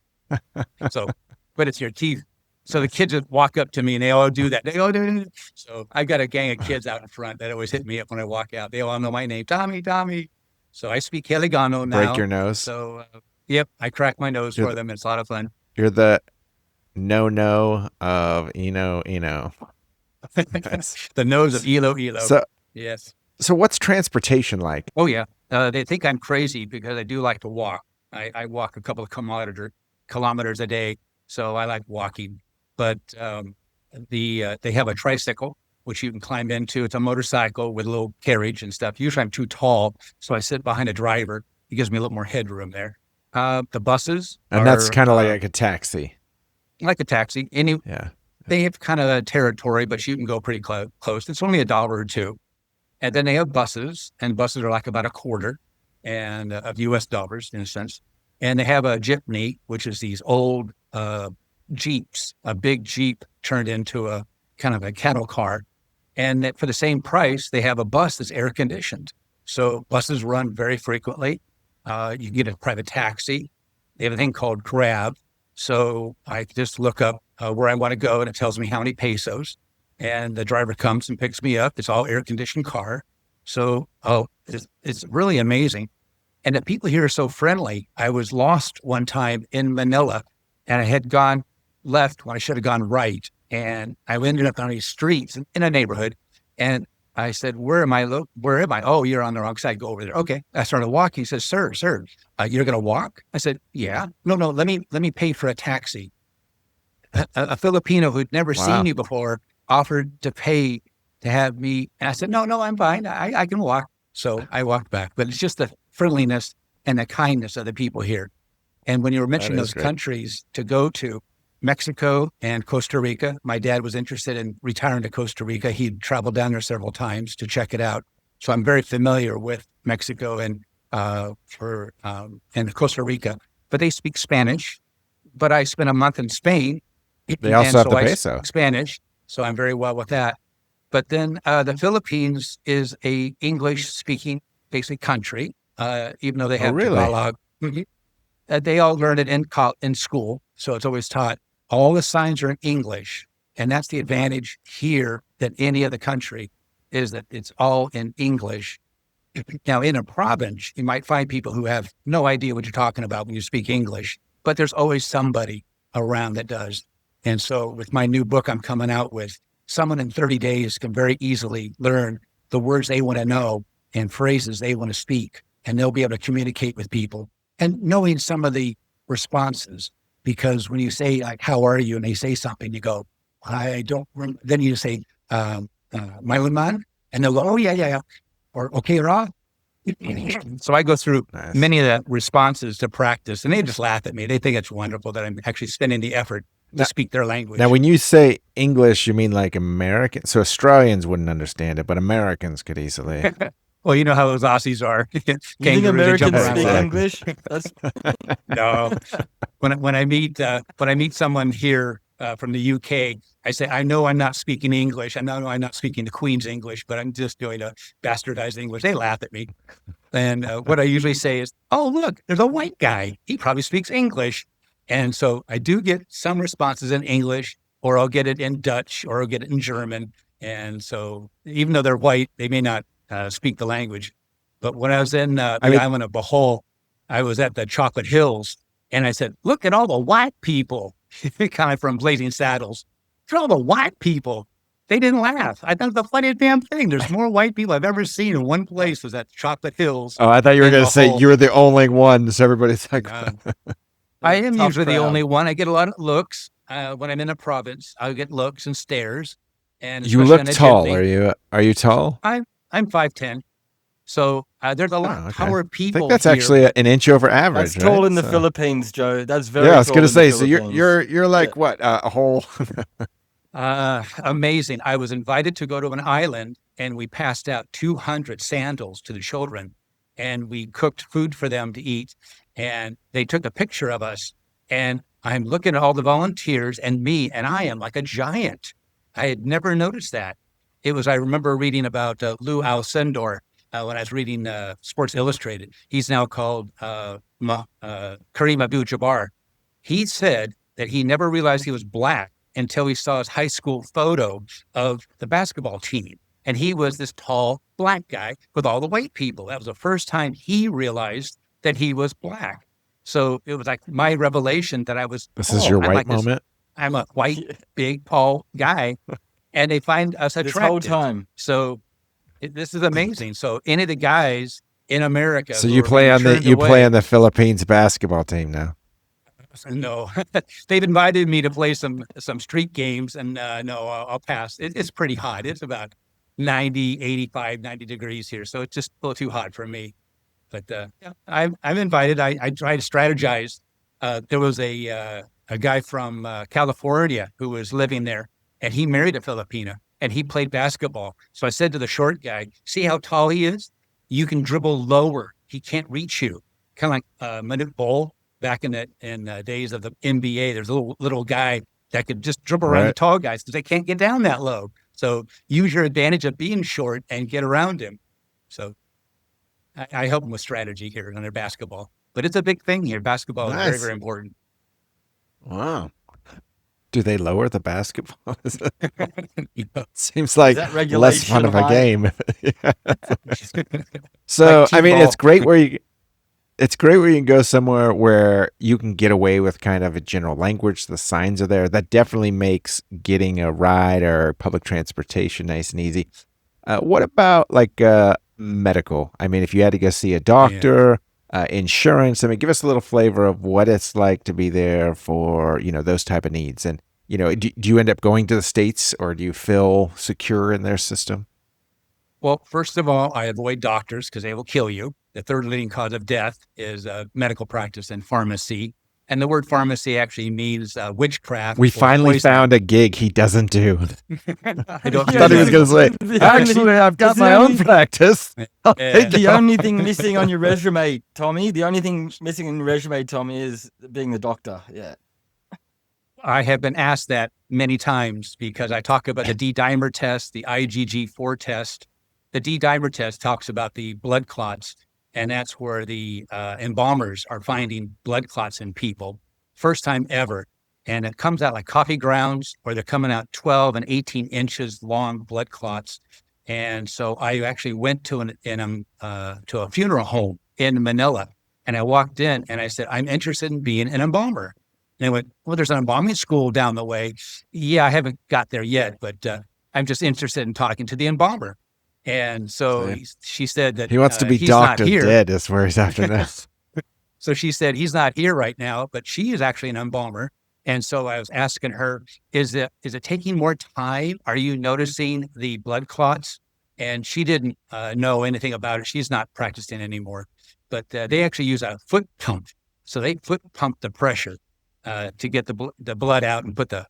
So, but it's your teeth. So the kids just walk up to me and they all do that. They all do it. So I've got a gang of kids out in front that always hit me up when I walk out. They all know my name, Tommy, Tommy. So I speak Heligano now. Break your nose. So, yep, I crack my nose for them. It's a lot of fun. You're the no of Eno. Nice. The nose of Ilo. So, Yes. so what's transportation like? Oh, yeah. They think I'm crazy because I do like to walk. I walk a couple of kilometers a day. So I like walking. But they have a tricycle, which you can climb into. It's a motorcycle with a little carriage and stuff. Usually I'm too tall, so I sit behind a driver. It gives me a little more headroom there. The buses And that's kind of like a taxi. like a taxi. Yeah. They have kind of a territory, but you can go pretty close. It's only $1 or $2. And then they have buses, and buses are like about a quarter and of US dollars in a sense. And they have a jitney, which is these old Jeeps, a big Jeep turned into a kind of a cattle car. And that for the same price, they have a bus that's air conditioned. So buses run very frequently. You can get a private taxi. They have a thing called Grab. So I just look up where I want to go, and it tells me how many pesos. And the driver comes and picks me up. It's all air conditioned car. So it's really amazing. And the people here are so friendly. I was lost one time in Manila, and I had gone left when I should have gone right. And I ended up on these streets in a neighborhood. And I said, where am I? Oh, you're on the wrong side. Go over there. Okay. I started walking. He says, sir, you're going to walk? I said, yeah. No, let me pay for a taxi. A Filipino who'd never seen you before offered to pay to have me. And I said, no, I'm fine. I can walk. So I walked back. But it's just the friendliness and the kindness of the people here. And when you were mentioning those countries to go to, Mexico and Costa Rica, my dad was interested in retiring to Costa Rica. He'd traveled down there several times to check it out. So I'm very familiar with Mexico and Costa Rica. But they speak Spanish. But I spent a month in Spain. They also have the peso. Spanish, so I'm very well with that. But then the Philippines is a English-speaking basic country, even though they have Tagalog. They all learn it in school, so it's always taught. All the signs are in English, and that's the advantage here than any other country, is that it's all in English. Now, in a province, you might find people who have no idea what you're talking about when you speak English, but there's always somebody around that does. And so with my new book I'm coming out with, someone in 30 days can very easily learn the words they want to know and phrases they want to speak, and they'll be able to communicate with people. And knowing some of the responses, because when you say, like, how are you? And they say something, you go, I don't remember. Then you say, Mailan, and they'll go, oh, yeah. Or, okay, Ra. So I go through many of the responses to practice, and they just laugh at me. They think it's wonderful that I'm actually spending the effort to speak their language. Now, when you say English, you mean like American? So Australians wouldn't understand it, but Americans could easily. Well, you know how those Aussies are. You think Americans speak English? No. When I meet someone here from the UK, I say, I know I'm not speaking English. I know I'm not speaking the Queen's English, but I'm just doing a bastardized English. They laugh at me. And what I usually say is, oh, look, there's a white guy. He probably speaks English. And so I do get some responses in English, or I'll get it in Dutch, or I'll get it in German. And so even though they're white, they may not speak the language. But when I was in the island of Bohol, I was at the Chocolate Hills, and I said, look at all the white people, kind of from Blazing Saddles. Look at all the white people. They didn't laugh. I thought the funniest damn thing. There's more white people I've ever seen in one place was at Chocolate Hills. Oh, I thought you were going to say you were the only one. So everybody's like, I am usually the only one. I get a lot of looks. When I'm in a province, I'll get looks and stares. And you look tall. Are you tall? I'm 5'10". So there's a lot of power people. I think that's actually an inch over average. That's tall in the Philippines, Joe. That's very. Yeah, I was going to say. So you're like what a whole. Amazing. I was invited to go to an island, and we passed out 200 sandals to the children, and we cooked food for them to eat, and they took a picture of us, and I'm looking at all the volunteers and me, and I am like a giant. I had never noticed that. I remember reading about Lou Alcindor when I was reading Sports Illustrated. He's now called Kareem Abdul-Jabbar. He said that he never realized he was black until he saw his high school photo of the basketball team. And he was this tall black guy with all the white people. That was the first time he realized that he was black. So it was like my revelation that I was, This is your I'm white like this, moment. I'm a white, big, tall guy. And they find us This whole attractive. time. So this is amazing. So any of the guys in America. So who you are play being on the turned away- play on the Philippines basketball team now. No, they've invited me to play some street games, and no, I'll pass. It's pretty hot. It's about 90, 85, 90 degrees here, so it's just a little too hot for me. But yeah, I'm invited. I try to strategize. There was a guy from California who was living there, and he married a Filipina, and he played basketball. So I said to the short guy, "See how tall he is? You can dribble lower. He can't reach you." Kind of like Manute Bol. Back in the days of the NBA, there's a little guy that could just dribble around the tall guys because they can't get down that low. So use your advantage of being short and get around him. So I help them with strategy here on their basketball. But it's a big thing here. Basketball is very, very important. Wow. Do they lower the basketball? Seems Is like that less fun regulation of a high? game. So, Like I mean, T-ball. it's great where you can go somewhere where you can get away with kind of a general language. The signs are there. That definitely makes getting a ride or public transportation nice and easy. What about like medical? I mean, if you had to go see a doctor, insurance, I mean, give us a little flavor of what it's like to be there for, those type of needs. And, do you end up going to the States or do you feel secure in their system? Well, first of all, I avoid doctors because they will kill you. The third leading cause of death is medical practice and pharmacy. And the word pharmacy actually means witchcraft. We or finally poison. found a gig he doesn't do. I don't I do thought he was that. going to say, The actually, only- I've got it's my the own only- practice. I'll Yeah. take The it. only thing missing on your resume, Tommy, the only thing missing in your resume, Tommy, is being the doctor. Yeah. I have been asked that many times because I talk about the D-dimer test, the IgG4 test. The D-dimer test talks about the blood clots, and that's where the embalmers are finding blood clots in people. First time ever. And it comes out like coffee grounds, or they're coming out 12 and 18 inches long blood clots. And so I actually went to a funeral home in Manila, and I walked in and I said, "I'm interested in being an embalmer." And they went, "Well, there's an embalming school down the way." Yeah, I haven't got there yet, but I'm just interested in talking to the embalmer. And so she said that He wants to be he's not Dr. here. Dead is where he's after this. So she said, he's not here right now, but she is actually an embalmer. And so I was asking her, is it taking more time? Are you noticing the blood clots? And she didn't know anything about it. She's not practicing anymore. But they actually use a foot pump. So they foot pump the pressure to get the blood out and put the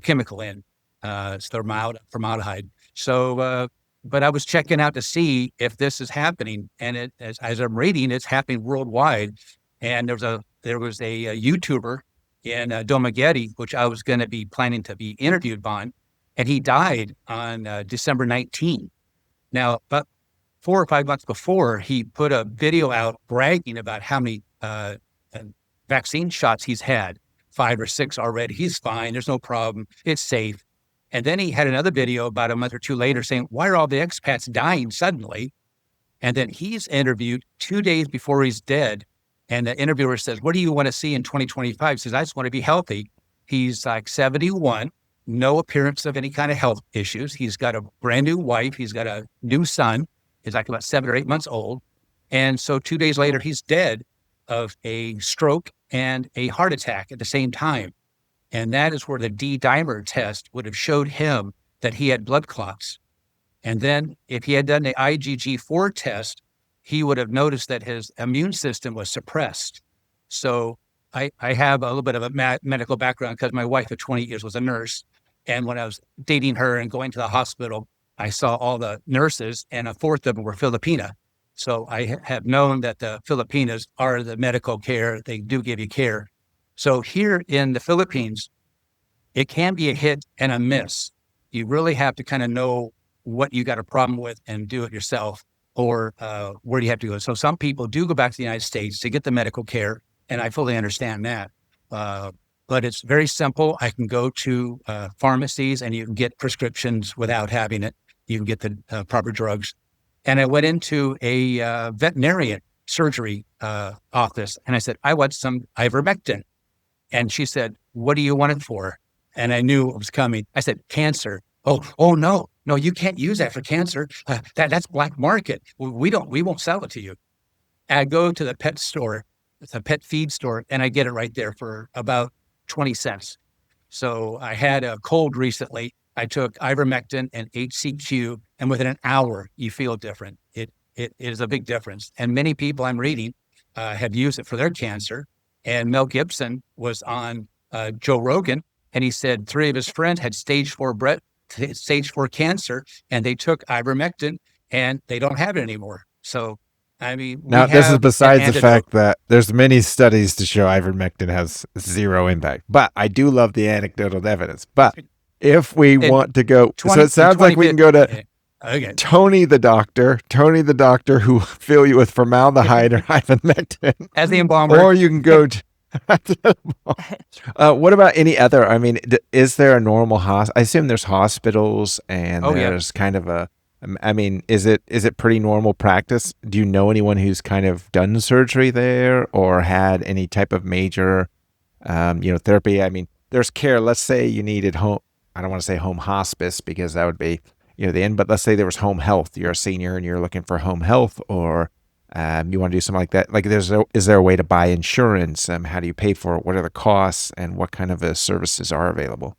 chemical in. It's formaldehyde. So, but I was checking out to see if this is happening. And as I'm reading, it's happening worldwide. And there was a YouTuber in Dumaguete, which I was going to be planning to be interviewed on, and he died on December 19. Now, about 4 or 5 months before, he put a video out bragging about how many vaccine shots he's had, 5 or 6 already. He's fine. There's no problem. It's safe. And then he had another video about a month or 2 later saying, why are all the expats dying suddenly? And then he's interviewed 2 days before he's dead. And the interviewer says, what do you want to see in 2025? He says, I just want to be healthy. He's like 71, no appearance of any kind of health issues. He's got a brand new wife. He's got a new son. He's like about 7 or 8 months old. And so 2 days later, he's dead of a stroke and a heart attack at the same time. And that is where the D-dimer test would have showed him that he had blood clots. And then if he had done the IgG4 test, he would have noticed that his immune system was suppressed. So I have a little bit of a medical background because my wife of 20 years was a nurse. And when I was dating her and going to the hospital, I saw all the nurses, and a fourth of them were Filipina. So I have known that the Filipinas are the medical care. They do give you care. So here in the Philippines, it can be a hit and a miss. You really have to kind of know what you got a problem with and do it yourself, or where do you have to go. So some people do go back to the United States to get the medical care, and I fully understand that. But it's very simple. I can go to pharmacies and you can get prescriptions without having it. You can get the proper drugs. And I went into a veterinarian surgery office and I said, I want some ivermectin. And she said, what do you want it for? And I knew it was coming. I said, cancer. Oh no, you can't use that for cancer. That's black market. We won't sell it to you. I go to the pet store, it's a pet feed store, and I get it right there for about 20 cents. So I had a cold recently. I took ivermectin and HCQ, and within an hour, you feel different. It is a big difference. And many people I'm reading have used it for their cancer. And Mel Gibson was on Joe Rogan, and he said 3 of his friends had stage 4 cancer, and they took ivermectin, and they don't have it anymore. So, I mean, now this is besides the fact that there's many studies to show ivermectin has 0 impact. But I do love the anecdotal evidence. But if we want to go, so it sounds like we can go to Tony the doctor who will fill you with formaldehyde or ivermectin as the embalmer, or you can go to what about any other? I mean, is there a normal I assume there's hospitals and there's kind of a. I mean, is it pretty normal practice? Do you know anyone who's kind of done surgery there or had any type of major, therapy? I mean, there's care. Let's say you needed home. I don't want to say home hospice because that would be the end. But let's say there was home health. You're a senior and you're looking for home health, or you want to do something like that. Like, is there a way to buy insurance? How do you pay for it? What are the costs, and what kind of services are available?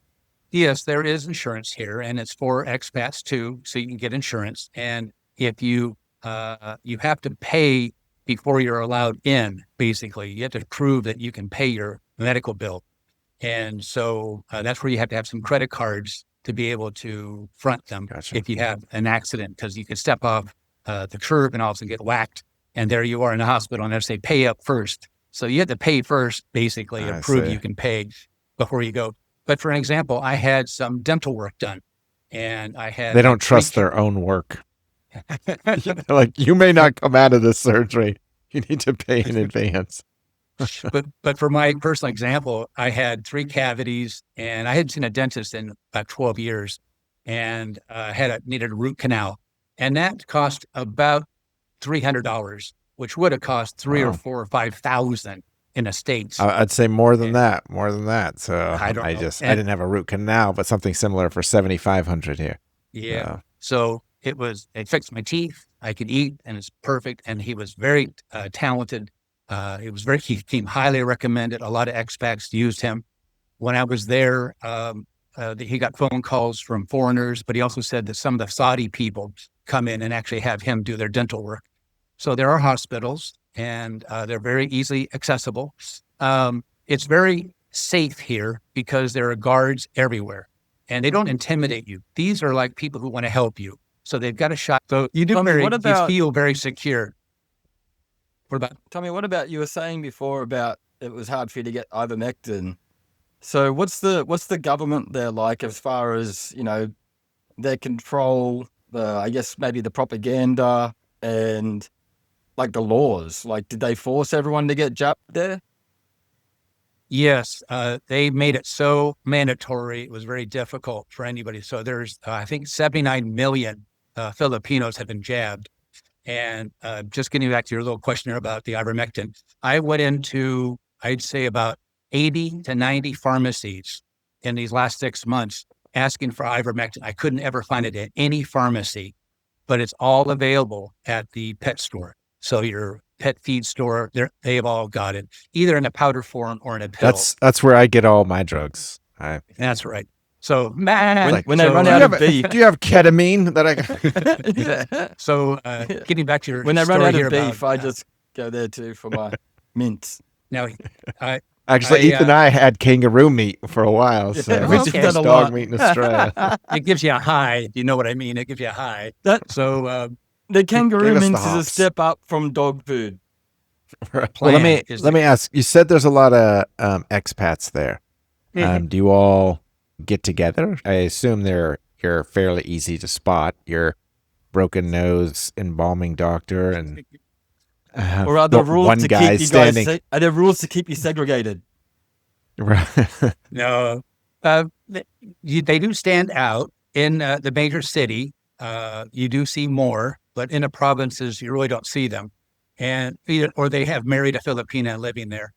Yes, there is insurance here, and it's for expats too, so you can get insurance. And if you have to pay before you're allowed in, basically, you have to prove that you can pay your medical bill. And so that's where you have to have some credit cards to be able to front them. Gotcha. If you have an accident, because you can step off the curb and also get whacked, and there you are in the hospital, and they say pay up first. So you have to pay first, basically, to prove you can pay before you go. But for an example, I had some dental work done, and I had. They don't trust their own work. Like, you may not come out of this surgery. You need to pay in advance. But for my personal example, I had 3 cavities, and I hadn't seen a dentist in about 12 years, and needed a root canal, and that cost about $300, which would have cost $3,000 or $4,000 or $5,000 in the States. I'd say more than that. So I didn't have a root canal, but something similar for $7,500 here. Yeah. So it fixed my teeth. I could eat, and it's perfect. And he was very talented. He became highly recommended. A lot of expats used him. When I was there, he got phone calls from foreigners, but he also said that some of the Saudi people come in and actually have him do their dental work. So there are hospitals, and they're very easily accessible. It's very safe here because there are guards everywhere, and they don't intimidate you. These are like people who want to help you. So they've got a shot. So you feel very secure. Tommy, what about, you were saying before about it was hard for you to get ivermectin. So what's the government there like as far as, their control, I guess maybe the propaganda and like the laws? Like, did they force everyone to get jabbed there? Yes, they made it so mandatory. It was very difficult for anybody. So there's, I think, 79 million Filipinos have been jabbed. And just getting back to your little question about the ivermectin, I went into, I'd say, about 80 to 90 pharmacies in these last 6 months asking for ivermectin. I couldn't ever find it at any pharmacy, but it's all available at the pet store. So your pet feed store, they've all got it, either in a powder form or in a pill. That's where I get all my drugs. That's right. So when they run out of beef, do you have ketamine that I can? So getting back to your when they run out of beef, about, I just go there too for my mints. Now, Ethan and I had kangaroo meat for a while, so we just done a dog lot. meat in Australia. It gives you a high. You know what I mean? It gives you a high. The kangaroo mints is a step up from dog food. Well, let me ask. You said there's a lot of expats there. Mm-hmm. Do you all get together? I assume they're you're fairly easy to spot. Your broken nose embalming doctor, and Or are the there rules one to guy keep you guys? standing. Are there rules to keep you segregated? No, they do stand out in the major city. You do see more, but in the provinces, you really don't see them. And or they have married a Filipina living there.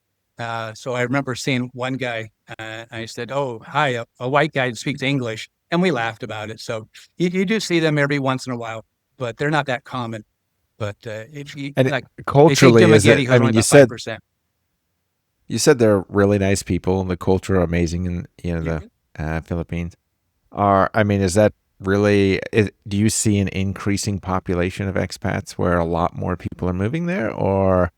So I remember seeing one guy. I said, "Oh, hi, a white guy that speaks English," and we laughed about it. So you do see them every once in a while, but they're not that common. But if you And like, they say culturally, is it? Dumaguete I was only mean, about 5%. you said they're really nice people, and the culture are amazing in the Philippines. I mean, is that really? Do you see an increasing population of expats where a lot more people are moving there, or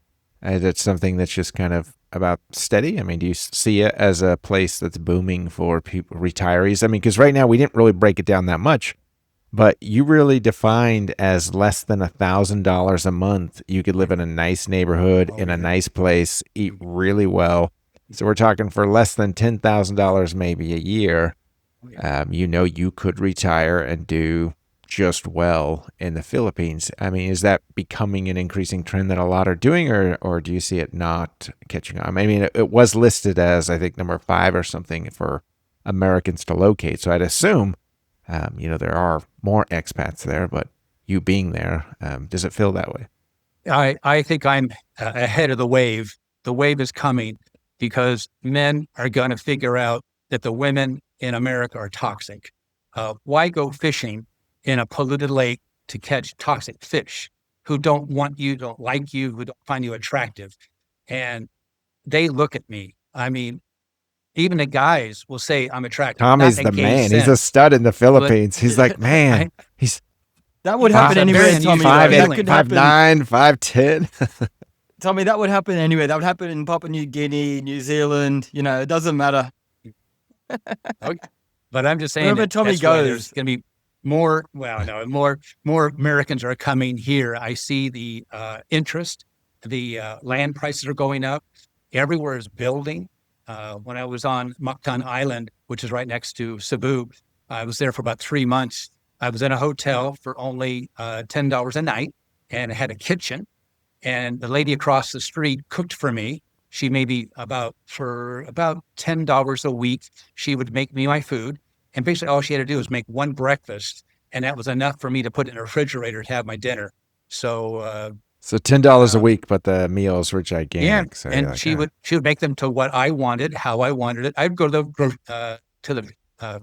is it something that's just kind of about steady? I mean, do you see it as a place that's booming for people, retirees? I mean, because right now we didn't really break it down that much, but you really defined as less than $1,000 a month. You could live in a nice neighborhood, in a nice place, eat really well. So we're talking for less than $10,000 maybe a year. You could retire and do just well in the Philippines. I mean, is that becoming an increasing trend that a lot are doing, or do you see it not catching on? I mean, it was listed as, I think, number 5 or something for Americans to locate. So I'd assume, there are more expats there, but you being there, does it feel that way? I think I'm ahead of the wave. The wave is coming because men are going to figure out that the women in America are toxic. Why go fishing in a polluted lake to catch toxic fish who don't want you, don't like you, who don't find you attractive? And they look at me. I mean, even the guys will say I'm attractive, not Tommy's in a the gay man. He's a sense, stud in the but Philippines. He's like, man, I, he's That would it's happen a anywhere, very Tommy. unusual Though. That feeling. could five happen. nine, 5'10". Tommy, that would happen anywhere. That would happen in Papua New Guinea, New Zealand. It doesn't matter. Okay. But I'm just saying Wherever that Tommy that's why there's goes. going to be more. Well, no, more Americans are coming here. I see the interest. The land prices are going up. Everywhere is building. When I was on Mactan Island, which is right next to Cebu, I was there for about 3 months. I was in a hotel for only $10 a night, and it had a kitchen. And the lady across the street cooked for me. She made me for about $10 a week. She would make me my food. And basically all she had to do was make one breakfast. And that was enough for me to put in the refrigerator to have my dinner. So, So $10 a week, but the meals were yeah. gigantic. So you're And like, she would make them to what I wanted, how I wanted it. I'd go to the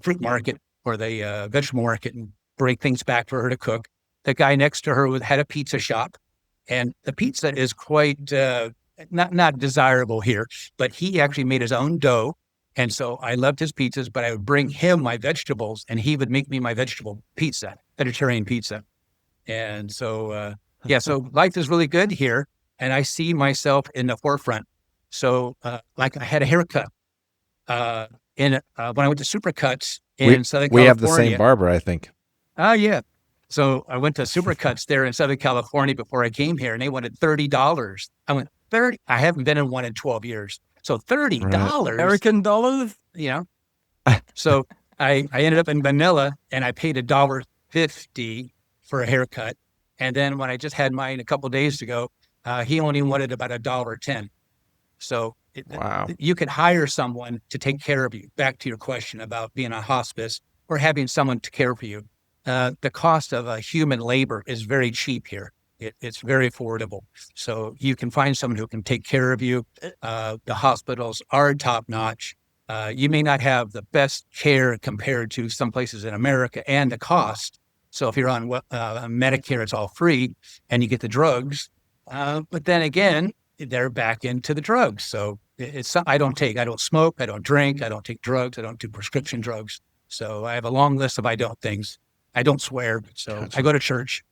fruit market or the vegetable market and break things back for her to cook. The guy next to her had a pizza shop. And the pizza is quite not desirable here, but he actually made his own dough. And so I loved his pizzas, but I would bring him my vegetables and he would make me my vegetarian pizza. And so, so life is really good here. And I see myself in the forefront. So like I had a haircut when I went to Supercuts in Southern we California. have the same barber, I think. Oh, yeah. So I went to Supercuts there in Southern California before I came here, and they wanted $30. I went, 30? I haven't been in one in 12 years. So $30, American dollars? So I ended up in Manila, and I paid $1.50 for a haircut. And then when I just had mine a couple of days ago, he only wanted about $1.10. So Wow. you could hire someone to take care of you. Back to your question about being on hospice or having someone to care for you. The cost of human labor is very cheap here. It's very affordable. So you can find someone who can take care of you. The hospitals are top notch. You may not have the best care compared to some places in America and the cost. So if you're on Medicare, it's all free and you get the drugs. But then again, they're back into the drugs. So I don't smoke, I don't drink, I don't take drugs, I don't do prescription drugs. So I have a long list of I don't things. I don't swear, so Gotcha. I go to church.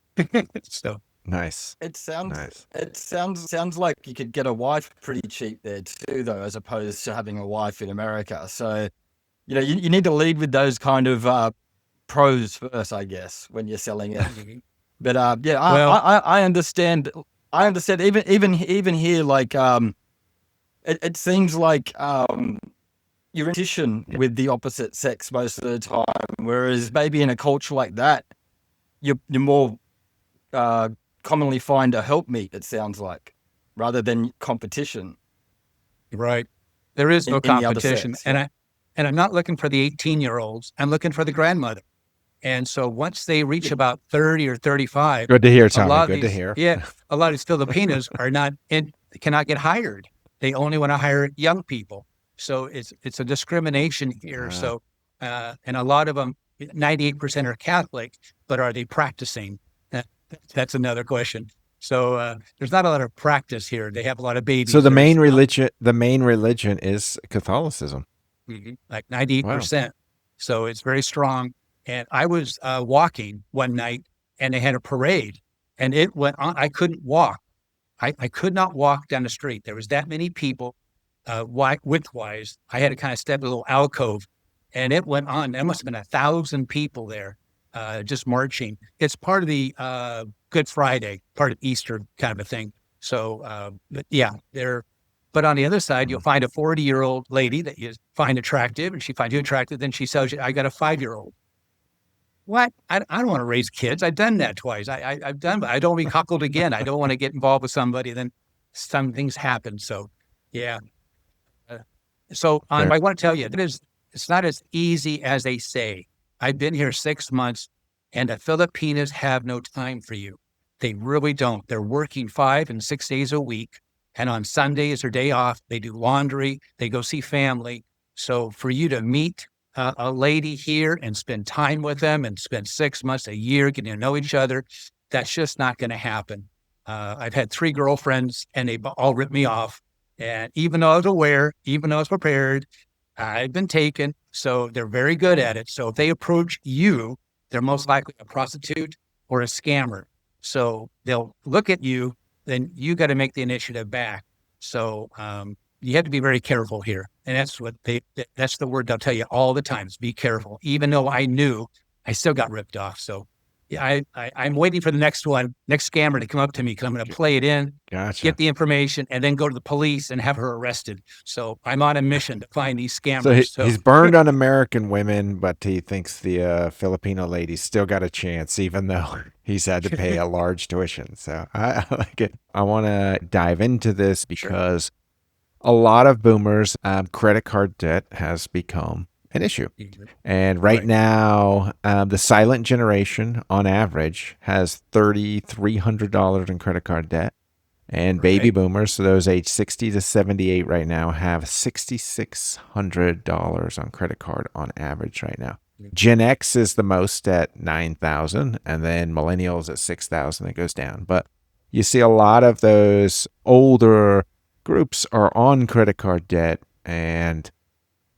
So Nice. It sounds Nice. it sounds like you could get a wife pretty cheap there too, though, as opposed to having a wife in America. So, you need to lead with those kind of pros first, I guess, when you're selling it. But Well- I understand. I understand. Even here, like it seems like you're in competition with the opposite sex most of the time. Whereas maybe in a culture like that, you're more commonly find a helpmeet, it sounds like, rather than competition Right. There is no in the other competition. sex. And I'm not looking for the 18-year-olds. I'm looking for the grandmother. And so once they reach about 30 or 35, Good to hear, a Tommy. lot of Good to these, hear. a lot of these Filipinos cannot get hired. They only want to hire young people. So it's a discrimination here. So, and a lot of them, 98% are Catholic, but are they practicing? That's another question. So there's not a lot of practice here. They have a lot of babies. So the main religion is Catholicism. Like 98%. Wow. So it's very strong. And I was walking one night, and they had a parade, and it went on. I couldn't walk. I could not walk down the street. There was that many people, widthwise. I had to kind of step in a little alcove, and it went on. There must have been 1,000 people there, just marching. It's part of the Good Friday, part of Easter kind of a thing. So, but yeah, But on the other side, you'll find a 40-year-old lady that you find attractive, and she finds you attractive. Then she tells you, "I got a 5-year-old." What? I don't want to raise kids. I've done that twice. I've done, but I don't want to be cuckolded again. I don't want to get involved with somebody. Then some things happen. So, yeah. I want to tell you, it's not as easy as they say. I've been here 6 months, and the Filipinos have no time for you. They really don't. They're working 5 and 6 days a week. And on Sunday is their day off. They do laundry. They go see family. So for you to meet a lady here and spend time with them and spend 6 months, a year getting to know each other, that's just not going to happen. I've had 3 girlfriends, and they all ripped me off. And even though I was aware, even though I was prepared, I've been taken. So they're very good at it. So if they approach you, they're most likely a prostitute or a scammer. So they'll look at you, then you got to make the initiative back. So you have to be very careful here. And that's the word they'll tell you all the time is be careful. Even though I knew, I still got ripped off. So yeah, I'm waiting for the next scammer to come up to me, because I'm going to play it in, get the information, and then go to the police and have her arrested. So I'm on a mission to find these scammers. So he's burned on American women, but he thinks the Filipino lady's still got a chance, even though he's had to pay a large tuition. So I like it. I want to dive into this because a lot of boomers, credit card debt has become an issue. And right now, the silent generation on average has $3,300 in credit card debt. And baby boomers, so those age 60 to 78 right now, have $6,600 on credit card on average right now. Gen X is the most at $9,000, and then millennials at $6,000. It goes down. But you see a lot of those older groups are on credit card debt, and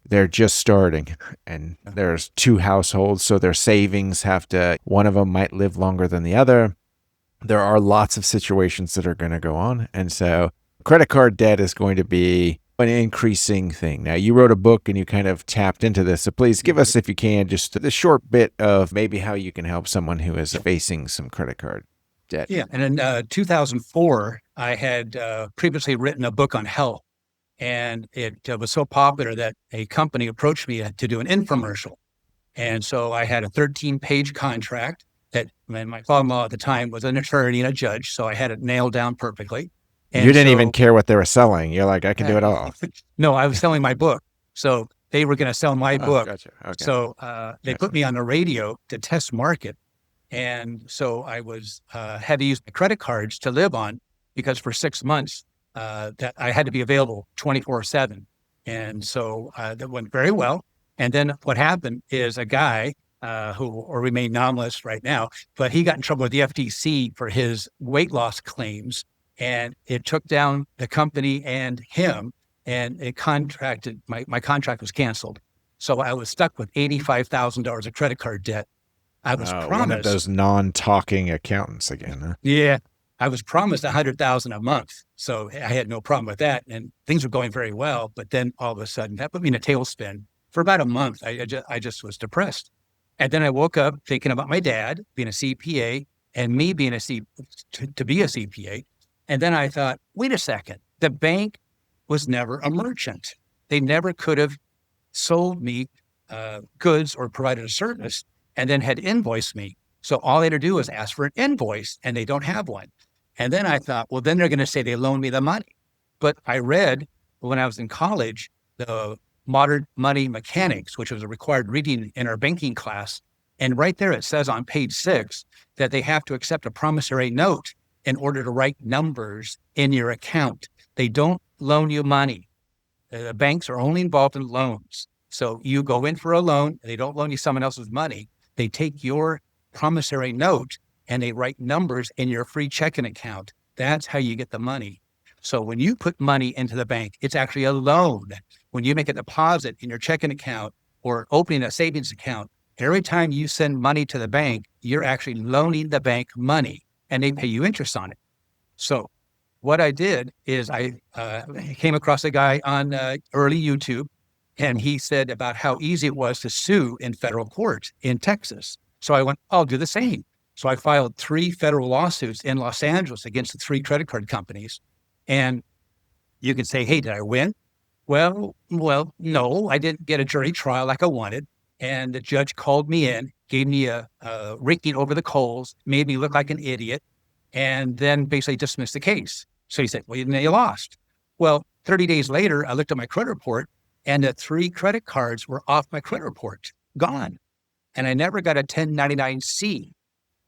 they're just starting, and there's 2 households, so their savings one of them might live longer than the other. There are lots of situations that are going to go on, and so credit card debt is going to be an increasing thing. Now, you wrote a book and you kind of tapped into this, so please give us, if you can, just the short bit of maybe how you can help someone who is facing some credit card debt. Yeah, and in 2004, I had previously written a book on health. And it was so popular that a company approached me to do an infomercial. And so I had a 13-page contract and my father-in-law at the time was an attorney and a judge. So I had it nailed down perfectly. And you didn't even care what they were selling. You're like, I can do it all. No, I was selling my book. So they were going to sell my book. Gotcha. Okay. So they put me on the radio to test market. And so I had to use my credit cards to live on, because for 6 months, that I had to be available 24/7. And so that went very well. And then what happened is a guy who will remain nameless right now, but he got in trouble with the FTC for his weight loss claims. And it took down the company and him, and my contract was canceled. So I was stuck with $85,000 of credit card debt. I was promised one of those non-talking accountants again. Huh? Yeah. I was promised $100,000 a month. So I had no problem with that. And things were going very well. But then all of a sudden, that put me in a tailspin. For about a month, I just was depressed. And then I woke up thinking about my dad being a CPA and me being to be a CPA. And then I thought, wait a second, the bank was never a merchant. They never could have sold me goods or provided a service and then had invoiced me. So all they had to do was ask for an invoice, and they don't have one. And then I thought, well, then they're going to say they loaned me the money. But I read when I was in college, the Modern Money Mechanics, which was a required reading in our banking class. And right there, it says on page 6 that they have to accept a promissory note in order to write numbers in your account. They don't loan you money. The banks are only involved in loans. So you go in for a loan, they don't loan you someone else's money. They take your promissory note and they write numbers in your free checking account. That's how you get the money. So when you put money into the bank, it's actually a loan. When you make a deposit in your checking account or opening a savings account, every time you send money to the bank, you're actually loaning the bank money and they pay you interest on it. So what I did is I came across a guy on early YouTube, and he said about how easy it was to sue in federal court in Texas. So I went, I'll do the same. So I filed 3 federal lawsuits in Los Angeles against the 3 credit card companies. And you could say, hey, did I win? Well, no, I didn't get a jury trial like I wanted. And the judge called me in, gave me a raking over the coals, made me look like an idiot, and then basically dismissed the case. So he said, well, you lost. Well, 30 days later, I looked at my credit report, and the 3 credit cards were off my credit report, gone. And I never got a 1099-C.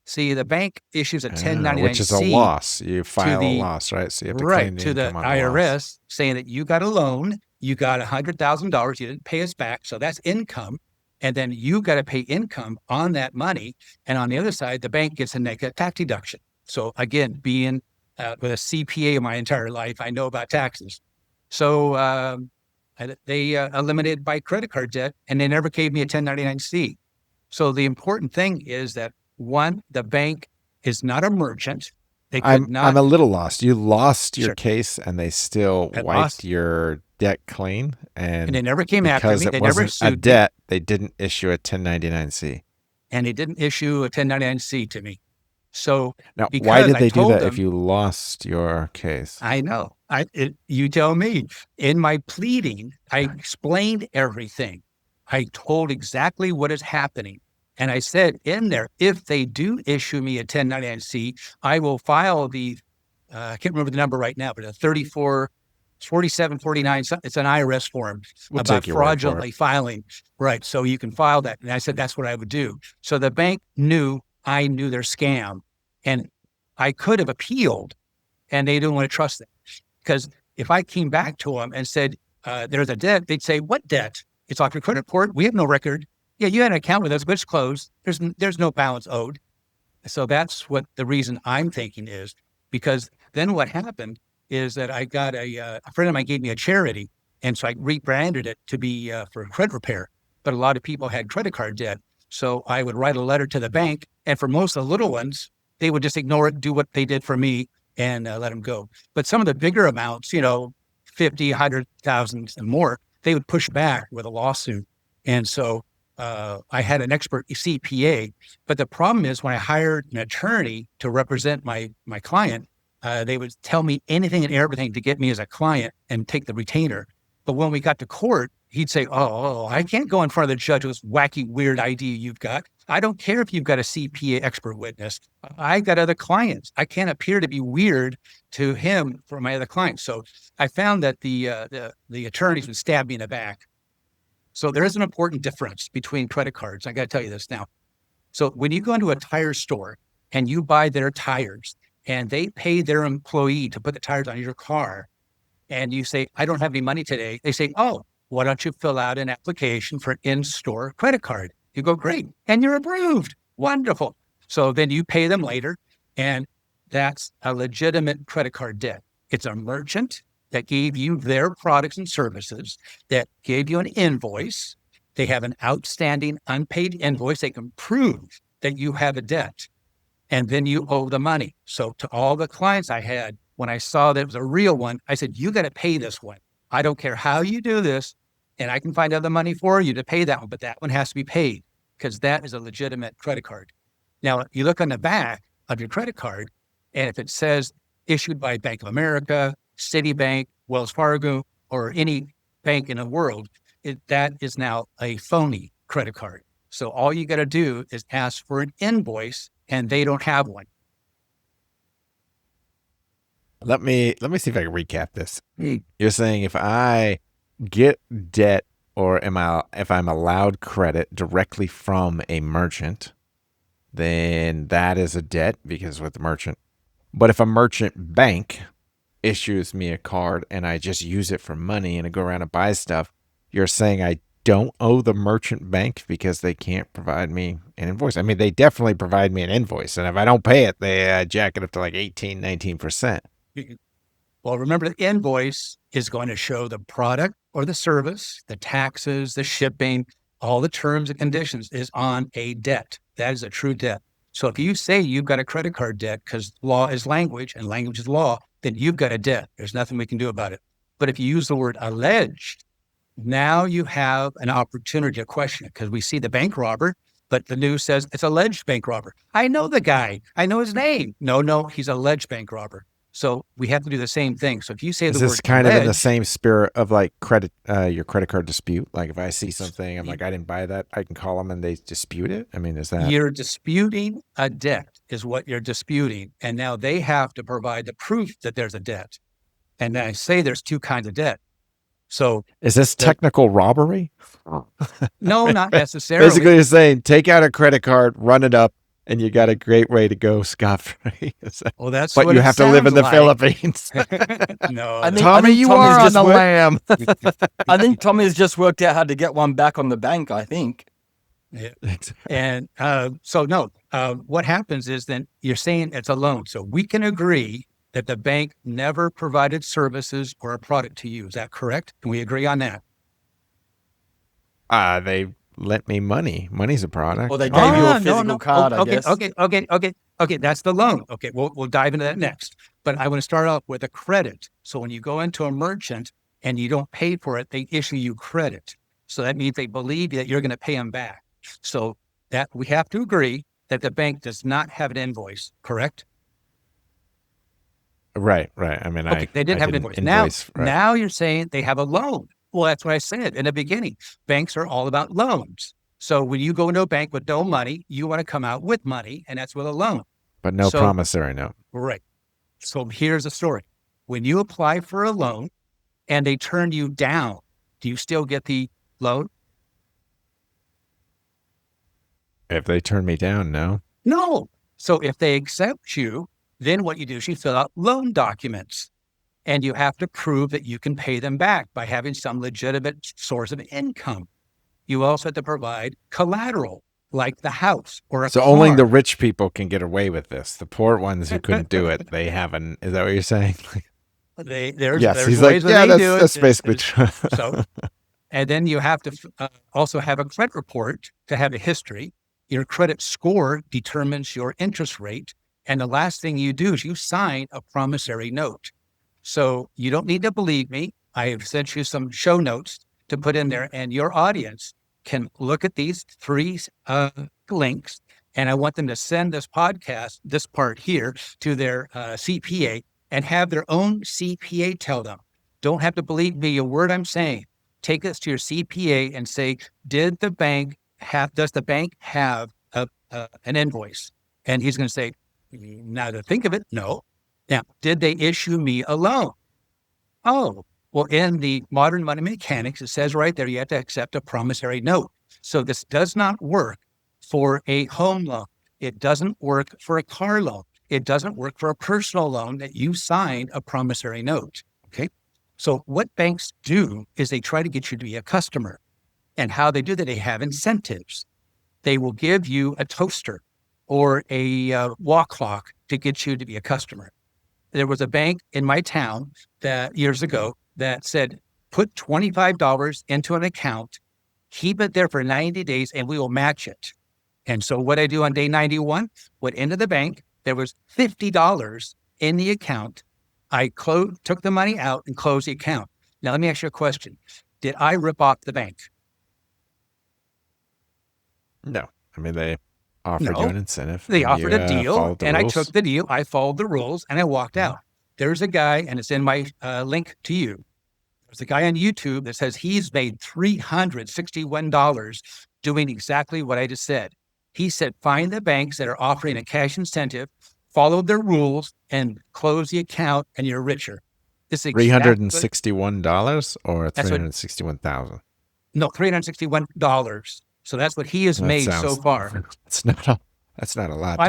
See, the bank issues a 1099-C. Which is a loss. You file a loss, right? So you have to claim the to the income on IRS loss. saying that you got a loan, you got $100,000, you didn't pay us back, so that's income. And then you got to pay income on that money. And on the other side, the bank gets a negative tax deduction. So again, being with a CPA my entire life, I know about taxes. So they eliminated my credit card debt, and they never gave me a 1099-C. So the important thing is that, one, the bank is not a merchant. They could not. I'm a little lost. You lost your Sure. case, and they still I wiped lost. your debt clean. And they never came after because me. it They never wasn't sued a debt, they didn't issue a 1099-C. and they didn't issue a 1099-C to me. So Now, because why did I they do told that them, if you lost your case? I know. You tell me. In my pleading, I explained everything. I told exactly what is happening. And I said in there, if they do issue me a 1099-C, I will file the, I can't remember the number right now, but a 4749, it's an IRS form We'll about take your word for it. fraudulently filing. Right. So you can file that. And I said, that's what I would do. So the bank knew I knew their scam, and I could have appealed, and they didn't want to trust it. Because if I came back to them and said, there's a debt, they'd say, what debt? It's off your credit report. We have no record. Yeah, you had an account with us, but it's closed. There's no balance owed. So that's what the reason I'm thinking is, because then what happened is that I got a friend of mine gave me a charity, and so I rebranded it to be for credit repair. But a lot of people had credit card debt. So I would write a letter to the bank, and for most of the little ones, they would just ignore it, do what they did for me, and let them go. But some of the bigger amounts, 50, 100,000 and more, they would push back with a lawsuit. And so I had an expert CPA, but the problem is when I hired an attorney to represent my client, they would tell me anything and everything to get me as a client and take the retainer. But when we got to court, he'd say, oh, I can't go in front of the judge with this wacky, weird idea you've got. I don't care if you've got a CPA expert witness. I got other clients. I can't appear to be weird to him for my other clients. So I found that the attorneys would stab me in the back. So there is an important difference between credit cards. I got to tell you this now. So when you go into a tire store and you buy their tires and they pay their employee to put the tires on your car, and you say, I don't have any money today, they say, oh, why don't you fill out an application for an in-store credit card? You go, great. And you're approved. Wonderful. So then you pay them later, and that's a legitimate credit card debt. It's a merchant that gave you their products and services, that gave you an invoice. They have an outstanding unpaid invoice. They can prove that you have a debt, and then you owe the money. So to all the clients I had, when I saw that it was a real one, I said, you got to pay this one. I don't care how you do this, and I can find other money for you to pay that one, but that one has to be paid because that is a legitimate credit card. Now, you look on the back of your credit card, and if it says issued by Bank of America, Citibank, Wells Fargo, or any bank in the world, that is now a phony credit card. So all you got to do is ask for an invoice, and they don't have one. Let me see if I can recap this. You're saying if I get debt or if I'm allowed credit directly from a merchant, then that is a debt because with the merchant. But if a merchant bank issues me a card and I just use it for money and I go around and buy stuff, you're saying I don't owe the merchant bank because they can't provide me an invoice. I mean, they definitely provide me an invoice. And if I don't pay it, they jack it up to like 18, 19%. Well, remember, the invoice is going to show the product or the service, the taxes, the shipping, all the terms and conditions is on a debt. That is a true debt. So if you say you've got a credit card debt because law is language and language is law, then you've got a debt. There's nothing we can do about it. But if you use the word alleged, now you have an opportunity to question it because we see the bank robber, but the news says it's alleged bank robber. I know the guy. I know his name. No, he's alleged bank robber. So we have to do the same thing. So if you say is the word this kind of in the alleged, same spirit of like your credit card dispute? Like if I see something, I'm like, I didn't buy that. I can call them and they dispute it. I mean, is that you're disputing a debt is what you're disputing. And now they have to provide the proof that there's a debt. And I say there's two kinds of debt. So is this technical robbery? no, not necessarily. Basically, you're saying take out a credit card, run it up, and you got a great way to go scot-free. Well, that's but what you it have to live in the sounds Philippines. No, Tommy, you Tommy's are on just the lam. I think Tommy's just worked out how to get one back on the bank, I think. Yeah. And what happens is then you're saying it's a loan. So we can agree that the bank never provided services or a product to you. Is that correct? Can we agree on that? They lent me money. Money's a product. Or they gave you a physical No. card, I guess. Okay. That's the loan. Okay, we'll dive into that next. But I want to start off with a credit. So when you go into a merchant and you don't pay for it, they issue you credit. So that means they believe that you're going to pay them back. So that we have to agree that the bank does not have an invoice, correct? Right. I mean, okay, they didn't have an invoice. Now you're saying they have a loan. Well, that's what I said in the beginning. Banks are all about loans. So when you go into a bank with no money, you want to come out with money, and that's with a loan. But no promissory note. Right. So here's the story. When you apply for a loan and they turn you down, do you still get the loan? If they turn me down, no. No. So if they accept you, then what you do is you fill out loan documents. And you have to prove that you can pay them back by having some legitimate source of income. You also have to provide collateral, like the house or a car. So only the rich people can get away with this. The poor ones who couldn't do it, they haven't. Is that what you're saying? There's he's ways like, that they do it. That's basically true. So, and then you have to also have a credit report to have a history. Your credit score determines your interest rate. And the last thing you do is you sign a promissory note. So you don't need to believe me. I have sent you some show notes to put in there, and your audience can look at these three links. And I want them to send this podcast, this part here, to their CPA and have their own CPA tell them. Don't have to believe me a word I'm saying. Take this to your CPA and say, does the bank have an invoice? And he's going to say, now to think of it, no. Now, did they issue me a loan? Oh, well, in the modern money mechanics, it says right there, you have to accept a promissory note. So this does not work for a home loan. It doesn't work for a car loan. It doesn't work for a personal loan that you signed a promissory note. Okay. So what banks do is they try to get you to be a customer. And how they do that, they have incentives. They will give you a toaster or a wall clock to get you to be a customer. There was a bank in my town that years ago that said, put $25 into an account, keep it there for 90 days, and we will match it. And so what I do on day 91, went into the bank, there was $50 in the account. I took the money out and closed the account. Now, let me ask you a question. Did I rip off the bank? No. I mean, they offered you an incentive. They offered a deal, and rules. I took the deal. I followed the rules, and I walked out. There's a guy, and it's in my link to you. There's a guy on YouTube that says he's made $361 doing exactly what I just said. He said, find the banks that are offering a cash incentive, follow their rules, and close the account, and you're richer. This is $361 or That's what- $361,000? No, $361. So that's what he has made so far. That's not a lot.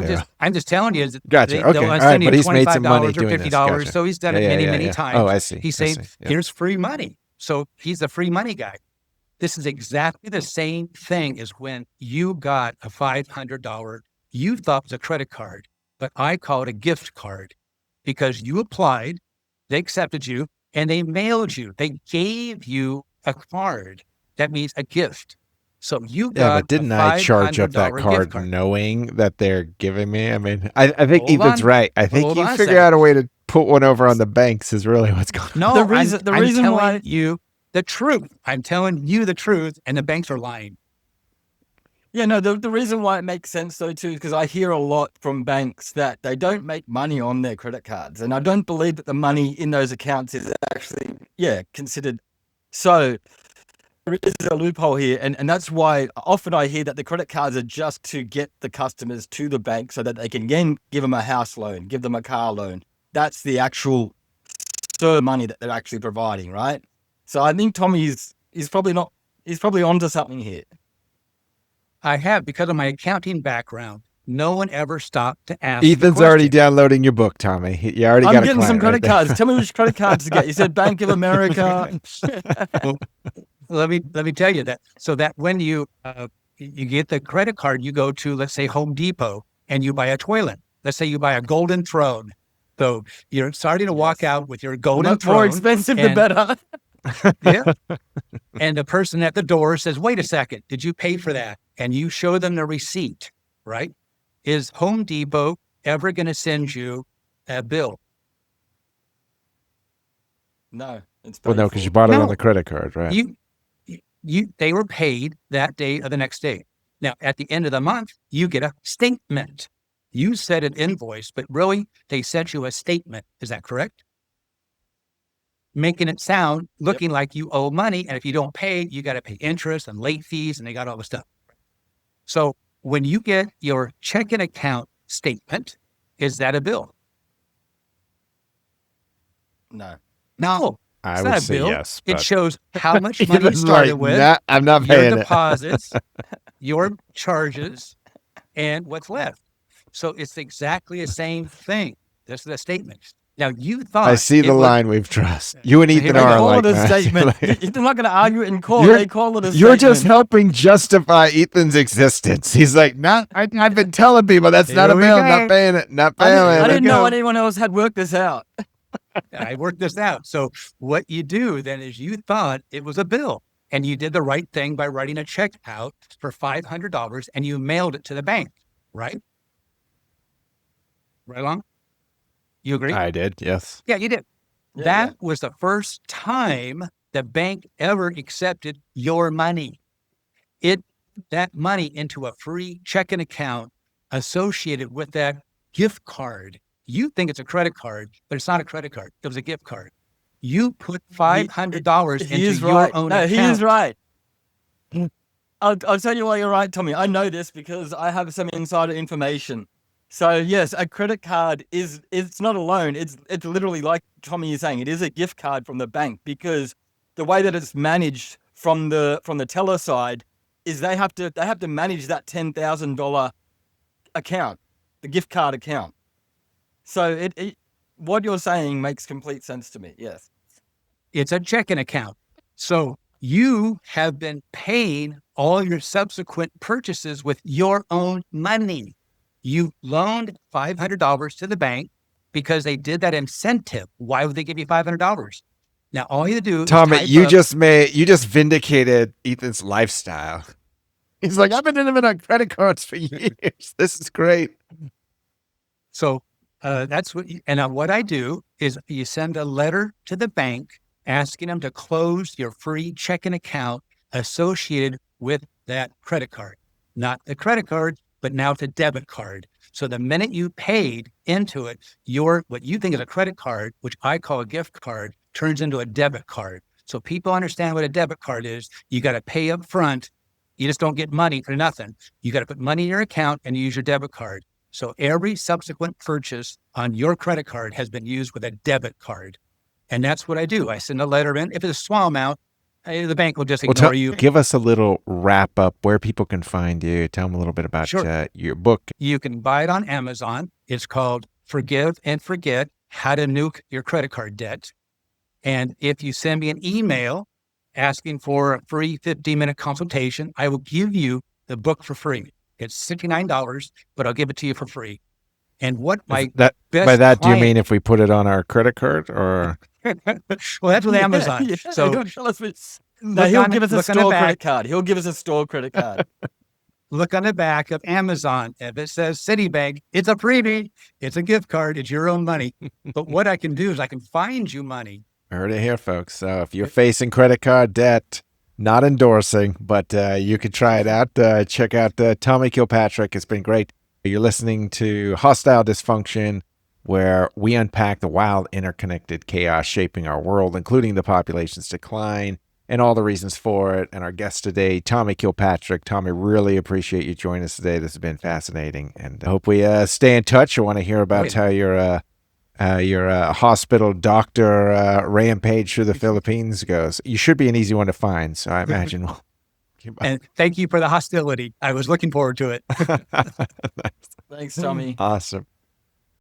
I'm just telling you. Gotcha. Okay. All right, but he's made some money or doing this. $50. Gotcha. So he's done it many times. Oh, I see. He's I saying, see. Yeah. here's free money. So he's the free money guy. This is exactly the same thing as when you got a $500 you thought was a credit card, but I call it a gift card because you applied, they accepted you, and they mailed you. They gave you a card. That means a gift. So you got but didn't I charge up that card knowing that they're giving me? I mean, I think Ethan's right. I think you figure out a way to put one over on the banks is really what's going on. No, the reason why you the truth. I'm telling you the truth, and the banks are lying. Yeah, no, the reason why it makes sense though too is because I hear a lot from banks that they don't make money on their credit cards, and I don't believe that the money in those accounts is actually considered. So there is a loophole here, and that's why often I hear that the credit cards are just to get the customers to the bank so that they can again give them a house loan, give them a car loan. That's the actual money that they're actually providing, right? So I think Tommy's probably onto something here. I have, because of my accounting background, no one ever stopped to ask. Ethan's already downloading your book, Tommy. You already got a client. I'm getting some credit cards. Tell me which credit cards to get. You said Bank of America. Let me tell you that. So that when you get the credit card, you go to, let's say, Home Depot, and you buy a toilet. Let's say you buy a golden throne. So you're starting to walk out with your golden throne. More expensive, the better. Yeah. And the person at the door says, wait a second, did you pay for that? And you show them the receipt, right? Is Home Depot ever going to send you a bill? No. Well, no, because you bought it on the credit card, right? They were paid that day or the next day. Now, at the end of the month, you get a statement. You said an invoice, but really, they sent you a statement. Is that correct? Making it sound, looking like you owe money. And if you don't pay, you got to pay interest and late fees, and they got all the stuff. So when you get your checking account statement, is that a bill? No. No. I would say yes. It shows how much money you started with. I'm not paying your deposits, your charges, and what's left. So it's exactly the same thing. This is a statement. Now you thought I see the line we've crossed. You and Ethan are call like it a statement. You're not going to argue it in court. They call it a statement. You're just helping justify Ethan's existence. He's like, I've been telling people that's not a bill. Not paying it. Not paying it. I didn't know anyone else had worked this out. I worked this out. So what you do then is you thought it was a bill, and you did the right thing by writing a check out for $500 and you mailed it to the bank, right? Right along? You agree? I did, yes. Yeah, you did. Yeah, that was the first time the bank ever accepted your money. That money into a free checking account associated with that gift card. You think it's a credit card, but it's not a credit card. It was a gift card. You put $500 into your own account. He is right. I'll tell you why you're right, Tommy. I know this because I have some insider information. So yes, a credit card it's not a loan. It's literally like Tommy is saying. It is a gift card from the bank because the way that it's managed from the teller side is they have to manage that $10,000 account, the gift card account. So what you're saying makes complete sense to me. Yes, it's a checking account. So you have been paying all your subsequent purchases with your own money. You loaned $500 to the bank because they did that incentive. Why would they give you $500? Now, all you do Tommy, is you just vindicated Ethan's lifestyle. He's like, I've been living on credit cards for years. This is great. So that's what, what I do is you send a letter to the bank asking them to close your free checking account associated with that credit card. Not the credit card, but now it's a debit card. So the minute you paid into it, what you think is a credit card, which I call a gift card, turns into a debit card. So people understand what a debit card is. You got to pay up front. You just don't get money for nothing. You got to put money in your account and use your debit card. So every subsequent purchase on your credit card has been used with a debit card. And that's what I do. I send a letter in. If it's a small amount, the bank will just ignore you. Give us a little wrap up where people can find you. Tell them a little bit about your book. You can buy it on Amazon. It's called Forgive and Forget: How to Nuke Your Credit Card Debt. And if you send me an email asking for a free 15-minute consultation, I will give you the book for free. It's $69, but I'll give it to you for free. And what my by that, client, do you mean if we put it on our credit card or? Well, that's with Amazon. Yeah. So Don't tell us. No, he'll give us a store credit card. He'll give us a store credit card. Look on the back of Amazon. If it says Citibank, it's a freebie. It's a gift card. It's your own money. But what I can do is I can find you money. Heard it here, folks. So if you're facing credit card debt, not endorsing, but you can try it out. Check out Tommy Kilpatrick. It's been great. You're listening to Hostile Dysfunction, where we unpack the wild, interconnected chaos shaping our world, including the population's decline and all the reasons for it. And our guest today, Tommy Kilpatrick. Tommy, really appreciate you joining us today. This has been fascinating, and I hope we stay in touch. I want to hear about how your hospital doctor rampage through the Philippines goes. You should be an easy one to find, so I imagine we'll. And thank you for the hostility. I was looking forward to it. Thanks, Tommy. Awesome.